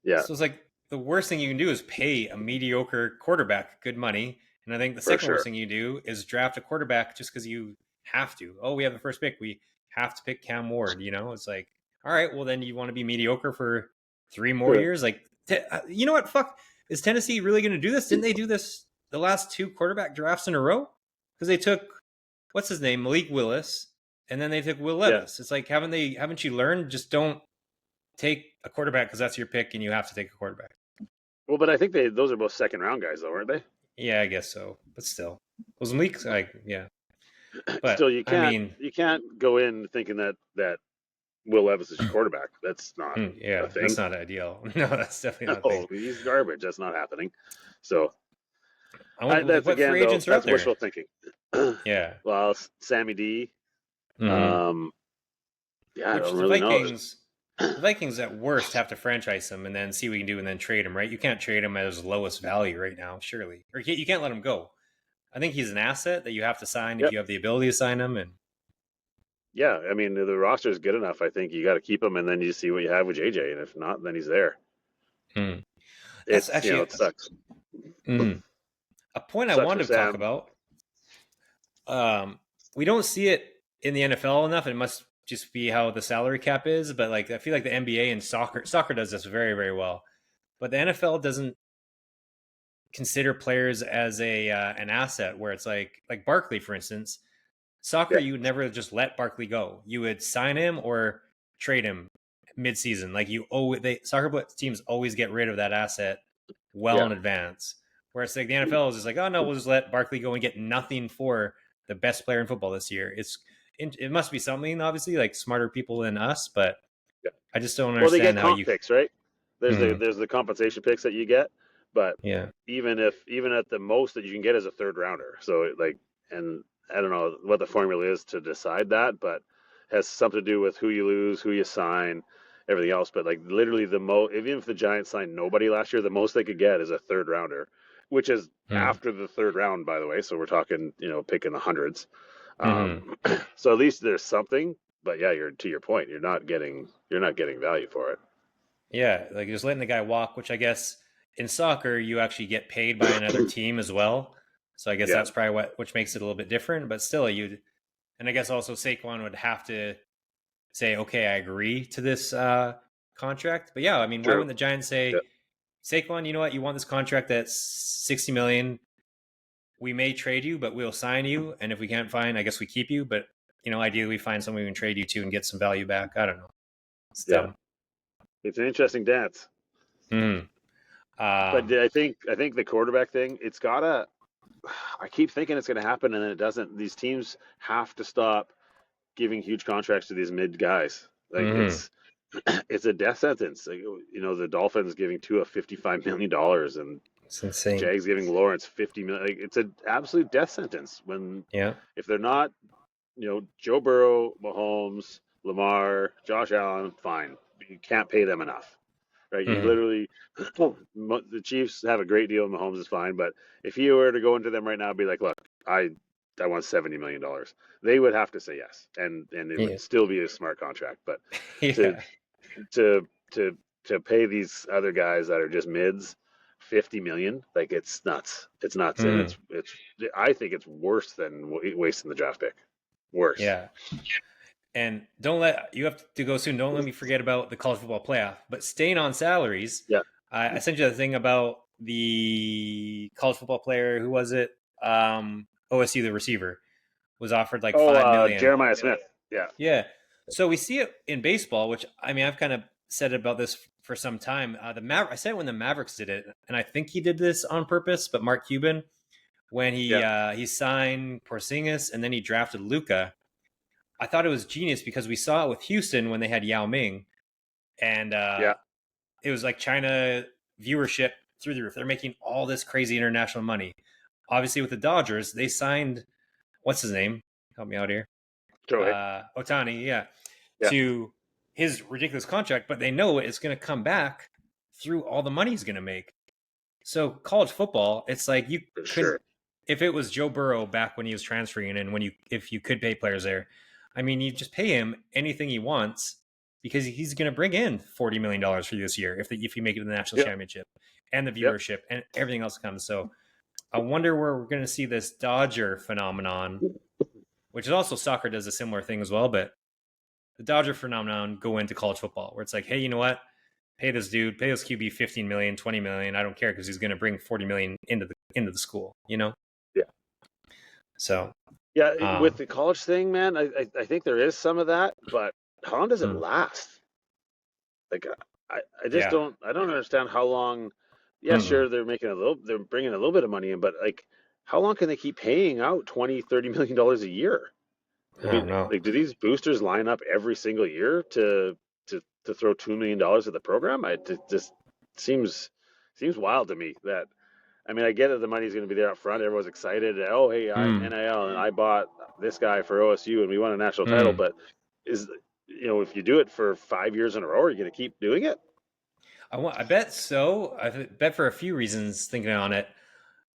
S1: yeah,
S2: So it's like the worst thing you can do is pay a mediocre quarterback good money. And I think the
S1: for
S2: second worst
S1: sure.
S2: thing you do is draft a quarterback just because you have to. Oh, we have the first pick. We have to pick Cam Ward. It's like, all right, well, then you want to be mediocre for 3 more years? Like, you know what? Fuck, is Tennessee really going to do this? Didn't they do this the last 2 quarterback drafts in a row? Because they took what's his name, Malik Willis, and then they took Will Levis. It's like, haven't you learned? Just don't take a quarterback because that's your pick, and you have to take a quarterback.
S1: Well, but I think those are both second round guys, though, aren't they?
S2: Yeah, I guess so. But still, was Malik like But
S1: Still,
S2: I mean,
S1: you can't go in thinking that Will Levis is your quarterback. That's not a thing.
S2: That's not ideal. No, that's definitely not a thing.
S1: He's garbage. That's not happening. So
S2: I wonder
S1: that's
S2: what
S1: again,
S2: free
S1: though,
S2: agents are
S1: that's
S2: out there.
S1: wishful thinking.
S2: Yeah.
S1: Well, Sammy D.
S2: Mm-hmm.
S1: Yeah,
S2: Which
S1: I don't really know.
S2: The Vikings at worst have to franchise him and then see what we can do and then trade him, right? You can't trade him at his lowest value right now, surely. Or you can't let him go. I think he's an asset that you have to sign if you have the ability to sign him. And
S1: yeah, I mean, the roster is good enough. I think you got to keep him, and then you see what you have with JJ, and if not, then he's there.
S2: That's actually
S1: it sucks.
S2: A point I wanted to talk about. We don't see it in the NFL enough. It must just be how the salary cap is, but like I feel like the NBA and soccer does this very, very well, but the NFL doesn't consider players as an asset. Where it's like Barkley, for instance, soccer you would never just let Barkley go. You would sign him or trade him mid-season. Like soccer teams always get rid of that asset in advance. Whereas like the NFL is just like, oh no, we'll just let Barkley go and get nothing for the best player in football this year. It must be something, obviously, like smarter people than us, but I just don't understand
S1: they get
S2: how
S1: comp picks, right? There's the compensation picks that you get, but even at the most that you can get is a third rounder. So and I don't know what the formula is to decide that, but it has something to do with who you lose, who you sign, everything else. But like literally even if the Giants signed nobody last year, the most they could get is a third rounder, which is after the third round, by the way. So we're talking, picking the hundreds. So at least there's something, but yeah, to your point, you're not getting value for it.
S2: Yeah, like just letting the guy walk, which I guess in soccer you actually get paid by another team as well. So I guess that's probably which makes it a little bit different. But still, and I guess also Saquon would have to say, okay, I agree to this contract. But yeah, I mean, why wouldn't the Giants say, Saquon, you know what, you want this contract that's $60 million? We may trade you, but we'll sign you. And if we can't find, I guess we keep you. But ideally, we find someone we can trade you to and get some value back. I don't know.
S1: It's an interesting dance. But I think the quarterback thing, it's gotta. I keep thinking it's going to happen, and then it doesn't. These teams have to stop giving huge contracts to these mid guys. Like it's a death sentence. Like, the Dolphins giving Tua $55 million, and
S2: it's insane.
S1: Jags giving Lawrence $50 million. Like, it's an absolute death sentence. If they're not, Joe Burrow, Mahomes, Lamar, Josh Allen, fine. You can't pay them enough, right? You literally, the Chiefs have a great deal. Mahomes is fine, but if you were to go into them right now and be like, look, I want $70 million, they would have to say yes, and it would still be a smart contract. But to pay these other guys that are just mids $50 million, like it's nuts. It's nuts, and it's. I think it's worse than wasting the draft pick. Worse.
S2: Yeah. And you have to go soon. Don't let me forget about the college football playoff. But staying on salaries, I sent you the thing about the college football player. Who was it? OSU, the receiver, was offered like $5 million.
S1: Jeremiah Smith.
S2: Yeah. So we see it in baseball, which I mean, I've kind of said about this for some time. I said it when the Mavericks did it, and I think he did this on purpose. But Mark Cuban, when he signed Porzingis and then he drafted Luka, I thought it was genius because we saw it with Houston when they had Yao Ming, and it was like China viewership through the roof. They're making all this crazy international money. Obviously, with the Dodgers, they signed what's his name? Help me out here. Ohtani, to his ridiculous contract, but they know it's going to come back through all the money he's going to make. So college football, it's like you couldn't. If it was Joe Burrow back when he was transferring and if you could pay players there, I mean, you just pay him anything he wants because he's going to bring in $40 million for you this year if you make it to the national championship and the viewership and everything else comes. So I wonder where we're going to see this Dodger phenomenon, which is also soccer does a similar thing as well. But the Dodger phenomenon go into college football where it's like, hey, you know what? pay this dude, pay this QB 15 million, 20 million. I don't care because he's going to bring 40 million into the school, you know?
S1: Yeah.
S2: So,
S1: Yeah, with
S2: um,
S1: the college thing, man, I think there is some of that, but how long does it
S2: hmm,
S1: last? Like, I just
S2: yeah.
S1: don't understand how long. Yeah,
S2: Mm-mm.
S1: sure, they're bringing a little bit of money in, but like, how long can they keep paying out 20, $30 million a year? I
S2: I
S1: mean,
S2: don't know.
S1: like, do these boosters line up every single year to throw $2 million at the program? It just seems wild to me that. I mean, I get that the money's going to be there up front. Everyone's excited. Oh, hey, I'm
S2: Mm,
S1: NIL and I bought this guy for OSU and we won a national title.
S2: mm.
S1: But is if you do it for 5 years in a row, are you going to keep doing it?
S2: I bet so. Bet for a few reasons thinking on it.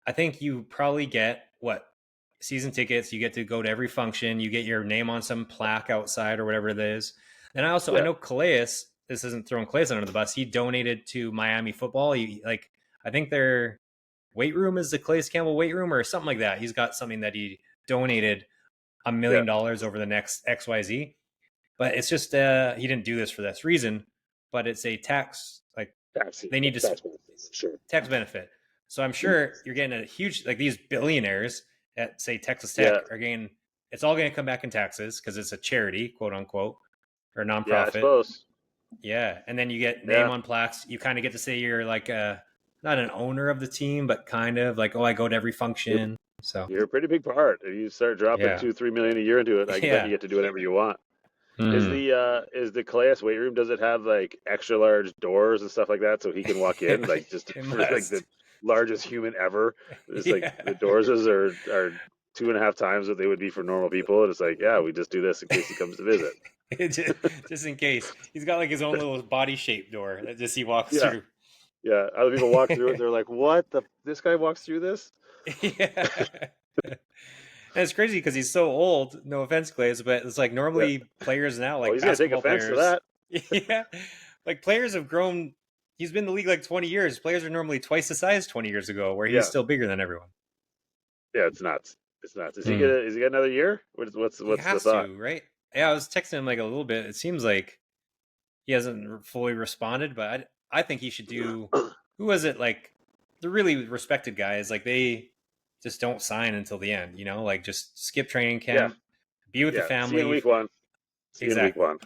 S2: I think you probably get what season tickets. You get to go to every function. You get your name on some plaque outside or whatever it is. And I
S1: Yeah,
S2: know Calais. This isn't throwing Calais under the bus. He donated to Miami football. I think their weight room is the Calais Campbell weight room or something like that. He's got something that he donated a
S1: yeah,
S2: million dollars over the next XYZ. But it's just he didn't do this for this reason. But it's a tax like they need to
S1: tax benefits, sure.
S2: tax benefit. So I'm sure you're getting a huge like these billionaires at say Texas
S1: Yeah,
S2: Tech are getting it's all going to come back in taxes because it's a charity, quote unquote, or
S1: yeah, I
S2: nonprofit.
S1: suppose.
S2: Yeah, and then you get name
S1: Yeah,
S2: on plaques. You kind of get to say you're like a not an owner of the team, but kind of like I go to every
S1: you're
S2: function. So
S1: you're a pretty big part. If you start dropping
S2: yeah,
S1: 2, 3 million a year into it, I bet you
S2: yeah.
S1: get to do whatever you want.
S2: Mm.
S1: Is the Calais weight room? Does it have like extra large doors and stuff like that so he can walk in like just
S2: It
S1: for like the
S2: must.
S1: largest human ever? It's like
S2: Yeah.
S1: the doors are 2.5 times what they would be for normal people, and it's like yeah, we just do this in case he comes to visit.
S2: just, just in case he's got like his own little body shaped door that just he walks
S1: Yeah,
S2: through.
S1: yeah. Other people walk through it, they're like, "What the? This guy walks through this?"
S2: Yeah. And it's crazy because he's so old. No offense, Glaze, but it's like
S1: Yeah.
S2: normally players now,
S1: Oh,
S2: like
S1: he's gonna take
S2: basketball
S1: offense to
S2: players,
S1: that.
S2: yeah, like players have grown. He's been in the league like 20 years. Players are normally twice the size 20 years ago, where he's
S1: Yeah,
S2: still bigger than everyone.
S1: yeah. It's nuts. It's nuts.
S2: Hmm.
S1: Is he got another year?
S2: He
S1: What's the
S2: has
S1: thought?
S2: to, right? Yeah, I was texting him like a little bit. It seems like he hasn't fully responded, but I think he should do. Who was it? Like the really respected guys, like they just don't sign until the end. You know, like just skip training
S1: Yeah,
S2: camp, be with the
S1: yeah. See you in
S2: family.
S1: week one. See you in week
S2: Exactly.
S1: one.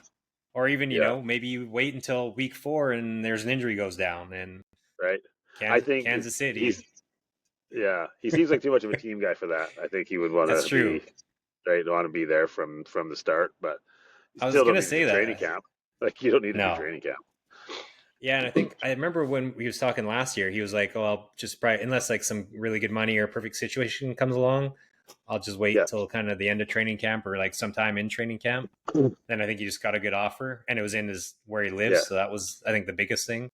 S2: Or even
S1: Yeah.
S2: maybe you wait until week 4 and there's an injury goes down and
S1: Right. I think
S2: Kansas
S1: he's
S2: City.
S1: yeah. He seems like too much of a team guy for that. I think he would want
S2: That's
S1: to
S2: true.
S1: be right. Want to be there from the start, but you
S2: I was
S1: still don't
S2: gonna
S1: need to do
S2: say
S1: training
S2: that.
S1: camp. Like you don't need to do
S2: No.
S1: training camp.
S2: Yeah, and I think I remember when we was talking last year, he was like, "Oh, I'll just probably unless like some really good money or perfect situation comes along, I'll just wait
S1: Yeah.
S2: till kind of the end of training camp or like sometime in training camp." Then I think he just got a good offer, and it was in his where he lives,
S1: Yeah.
S2: so that was I think the biggest thing.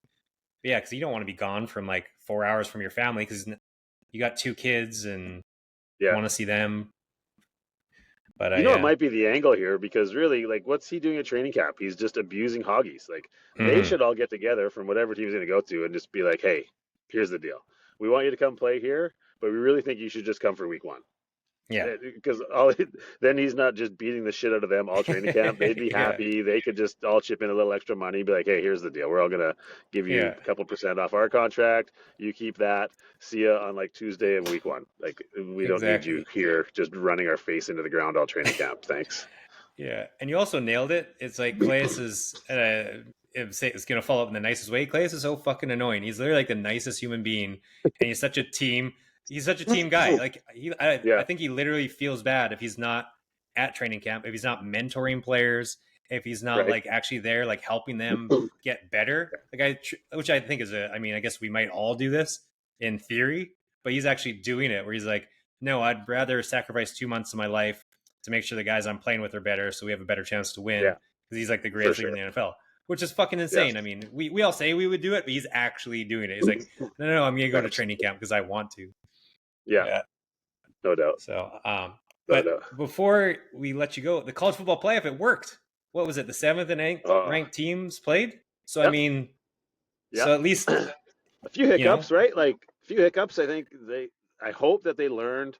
S2: But yeah, because you don't want to be gone from like 4 hours from your family because you got 2 kids and
S1: Yeah.
S2: want to see them. But
S1: It
S2: yeah,
S1: might be the angle here because really, like, what's he doing at training camp? He's just abusing hoggies. Like, they
S2: mm-hmm.
S1: should all get together from whatever team he's going to go to and just be like, hey, here's the deal. We want you to come play here, but we really think you should just come for week one.
S2: Yeah,
S1: Because then he's not just beating the shit out of them all training camp. They'd be
S2: yeah,
S1: happy. They could just all chip in a little extra money, be like, hey, here's the deal. We're all gonna give you
S2: yeah,
S1: a couple percent off our contract. You keep that. See ya on like Tuesday of week one. Like we don't need you
S2: exactly.
S1: here just running our face into the ground all training camp. Thanks.
S2: Yeah, and you also nailed it. It's like Clay is it's gonna follow up in the nicest way. Clay is so fucking annoying. He's literally like the nicest human being, and he's such a team. He's such a team guy. Like I
S1: Yeah,
S2: think he literally feels bad if he's not at training camp, if he's not mentoring players, if he's not
S1: right.
S2: like actually there, like helping them get better. Like which I think is a. I mean, I guess we might all do this in theory, but he's actually doing it. Where he's like, no, I'd rather sacrifice 2 months of my life to make sure the guys I'm playing with are better, so we have a better chance to win.
S1: Yeah,
S2: Because he's like the
S1: for
S2: greatest leader in
S1: sure.
S2: the NFL, which is fucking
S1: Yes.
S2: insane. I mean, we all say we would do it, but he's actually doing it. He's like, no, I'm gonna go to training camp because I want to.
S1: Yeah,
S2: Yeah.
S1: no doubt.
S2: So,
S1: No
S2: but
S1: doubt.
S2: before we let you go, the college football playoff it worked. What was it? The seventh and eighth
S1: Uh,
S2: ranked teams played. So I
S1: yep,
S2: mean,
S1: yep.
S2: so at least
S1: A few
S2: you know
S1: hiccups, right? Like a few hiccups. I hope that they learned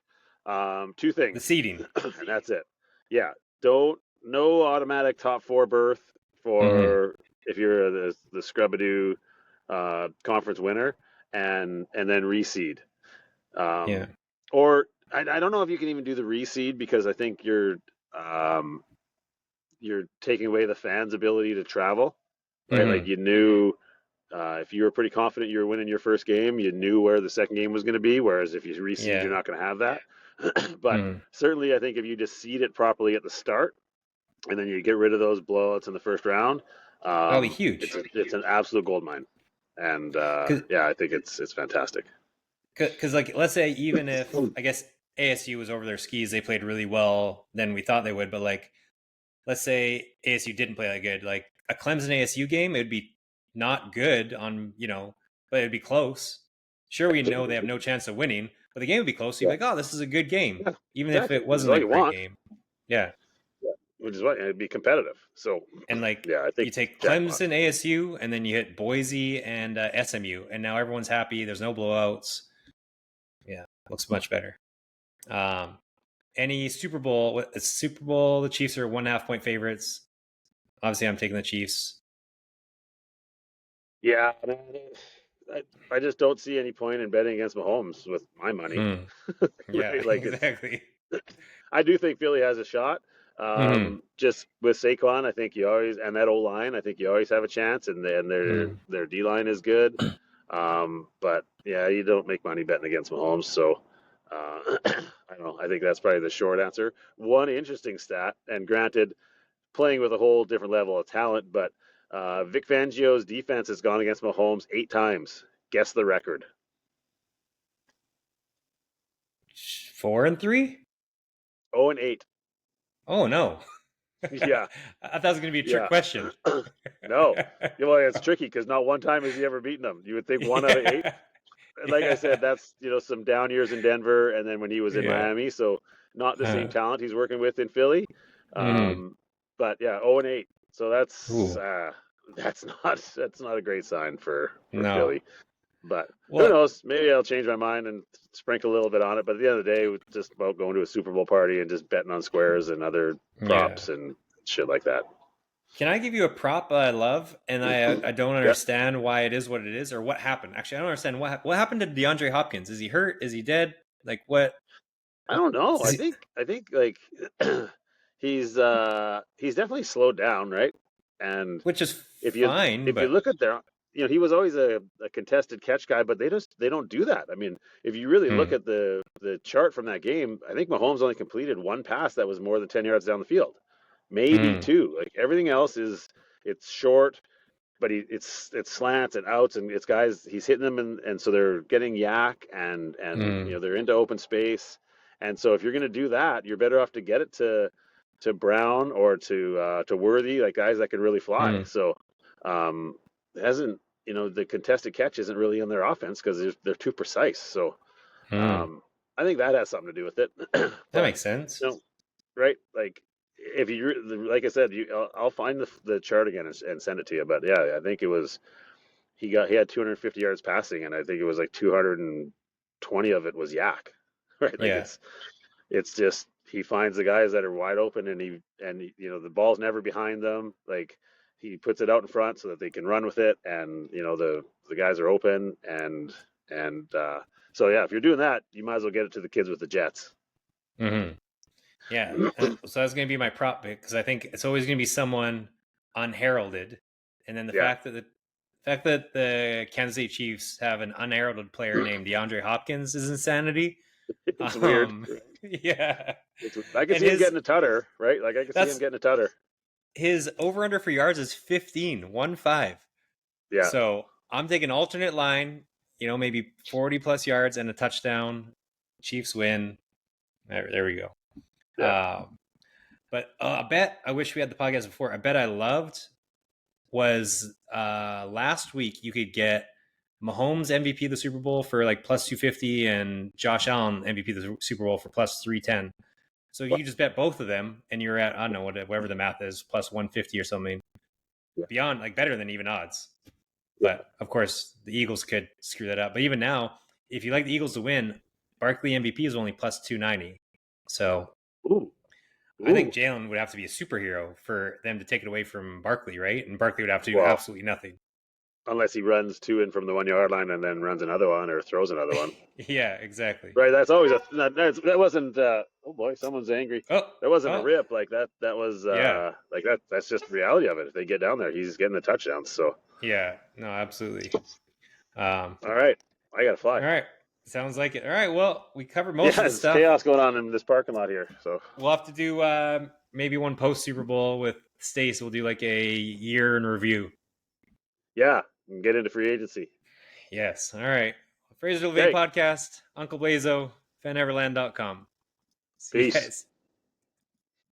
S1: two
S2: the
S1: things,
S2: seeding.
S1: and that's it. Yeah, don't no automatic top four berth
S2: Mm-hmm.
S1: for if you're the Scrubadoo conference winner, and then reseed.
S2: Yeah.
S1: Or I don't know if you can even do the reseed, because I think um, you're taking away the fans' ability to travel, right? Like,
S2: Mm-hmm.
S1: you knew, if you were pretty confident you were winning your first game, you knew where the second game was going to be. Whereas if you reseed, you're
S2: Yeah.
S1: not going to have that. But
S2: Mm-hmm.
S1: certainly, I think if you just seed it properly at the start, and then you get rid of those blowouts in the first round,
S2: That'll be huge.
S1: it's an absolute gold mine. And yeah, I think it's fantastic.
S2: Because like, let's say even if I guess ASU was over their skis, they played really well than we thought they would. But like, let's say ASU didn't play that good, like a Clemson ASU game, it would be not good on, but it'd be close. Sure, we know they have no chance of winning, but the game would be close. So you'd
S1: Yeah,
S2: be like, oh, this is a good game,
S1: yeah,
S2: even if
S1: exactly.
S2: it
S1: Which is
S2: wasn't
S1: all
S2: a
S1: you
S2: great
S1: want.
S2: game. Yeah.
S1: Yeah. Which is what it'd be competitive. So
S2: And like,
S1: yeah, I think
S2: you take
S1: jackpot.
S2: Clemson, ASU, and then you hit Boise and SMU, and now everyone's happy. There's no blowouts. Yeah, looks much better. Um, any Super Bowl? Super Bowl. The Chiefs are 1.5 point favorites. Obviously, I'm taking the Chiefs.
S1: Yeah, man, I just don't see any point in betting against Mahomes with my money.
S2: Hmm. Yeah,
S1: Right? Like,
S2: exactly.
S1: I do think Philly has a shot.
S2: Hmm.
S1: Just with Saquon, I think you always, and that O line, I think you always have a chance, and
S2: Hmm.
S1: their D line is good. But yeah, you don't make money betting against Mahomes. So I don't know. I think that's probably the short answer. One interesting stat, and granted, playing with a whole different level of talent, but Vic Fangio's defense has gone against Mahomes 8 times. Guess the record.
S2: 4-3.
S1: 0-8.
S2: Oh no.
S1: Yeah,
S2: I thought it was going to be a trick
S1: yeah.
S2: question.
S1: No. Yeah, well, it's tricky because not one time has he ever beaten them. You would think 1 out of 8.
S2: Yeah.
S1: And like I said,
S2: Yeah.
S1: that's some down years in Denver, and then when he was in
S2: Yeah.
S1: Miami, so not the same
S2: Huh.
S1: talent he's working with in Philly.
S2: Hmm.
S1: But yeah, 0-8. So
S2: Ooh.
S1: that's not a great sign for
S2: No.
S1: Philly. But who
S2: Well,
S1: knows? Maybe I'll change my mind and sprinkle a little bit on it. But at the end of the day, it's just about going to a Super Bowl party and just betting on squares and other
S2: yeah.
S1: props and shit like that.
S2: Can I give you a prop I love, and I don't
S1: Yeah,
S2: understand why it is what it is or what happened? Actually, I don't understand what happened to DeAndre Hopkins. Is he hurt? Is he dead? Like what?
S1: I don't know.
S2: Is he,
S1: I think like he's definitely slowed down, right? And
S2: which is
S1: if
S2: fine,
S1: you
S2: but
S1: look at their, he was always a contested catch guy, but they don't do that. I mean, if you really look
S2: hmm,
S1: at the chart from that game, I think Mahomes only completed one pass that was more than 10 yards down the field, maybe
S2: hmm,
S1: two. Like, everything else it's short, but it's slants and outs, and it's guys he's hitting them, and so they're getting yak, and
S2: hmm,
S1: they're into open space, and so if you're going to do that, you're better off to get it to Brown or to Worthy, like guys that can really fly.
S2: hmm,
S1: So um, it hasn't, the contested catch isn't really in their offense because they're too precise. So
S2: hmm.
S1: I think that has something to do with it.
S2: That
S1: But
S2: makes sense.
S1: no, right? Like, if like I said, I'll find the chart again and send it to you. But yeah, I think it was he had 250 yards passing, and I think it was like 220 of it was yak. Right? Like,
S2: Yeah.
S1: it's just he finds the guys that are wide open, and the ball's never behind them. Like, he puts it out in front so that they can run with it, and the guys are open, and so yeah, if you're doing that, you might as well get it to the kids with the Jets.
S2: Hmm. Yeah. So that's going to be my prop pick because I think it's always going to be someone unheralded, and then the
S1: Yeah,
S2: fact that the Kansas City Chiefs have an unheralded player named DeAndre Hopkins is insanity.
S1: it's weird.
S2: Yeah,
S1: I can
S2: and
S1: see him getting a tutter, right? Like, I can see him
S2: that's
S1: getting a tutter.
S2: his over under for yards is 15.
S1: Yeah,
S2: So I'm taking alternate line, maybe 40 plus yards and a touchdown. Chiefs win. There we go.
S1: yeah.
S2: But a bet I wish we had the podcast before. A bet I loved was last week you could get Mahomes MVP of the Super Bowl for like plus 250 and Josh Allen MVP of the Super Bowl for plus 310. So you just bet both of them and you're at, I don't know, whatever the math is, plus 150 or something.
S1: Yeah,
S2: Beyond, like, better than even odds.
S1: yeah.
S2: But of course, the Eagles could screw that up. But even now, if you like the Eagles to win, Barkley MVP is only plus 290. So
S1: Ooh.
S2: I think
S1: Ooh,
S2: Jalen would have to be a superhero for them to take it away from Barkley, right? And Barkley would have to do
S1: well,
S2: absolutely nothing.
S1: unless he runs two in from the 1 yard line and then runs another one or throws another one.
S2: Yeah, exactly.
S1: Right, that's always that wasn't. Oh boy, someone's angry.
S2: Oh,
S1: That wasn't a
S2: oh,
S1: rip like that. That was
S2: yeah,
S1: like that. That's just reality of it. If they get down there, he's getting the touchdowns. So,
S2: yeah. No, absolutely. Um,
S1: all right, I gotta fly.
S2: all right. Sounds like it. All right. Well, we covered most
S1: Yeah,
S2: of the
S1: there's
S2: stuff.
S1: chaos going on in this parking lot here. So,
S2: We'll have to do maybe one post Super Bowl with Stace. We'll do like a year in review.
S1: yeah, get into free agency.
S2: Yes. All right. Fraser Levay
S1: Okay,
S2: Podcast, Uncle Blaiso, faneverland.com. See you
S1: peace.
S2: guys.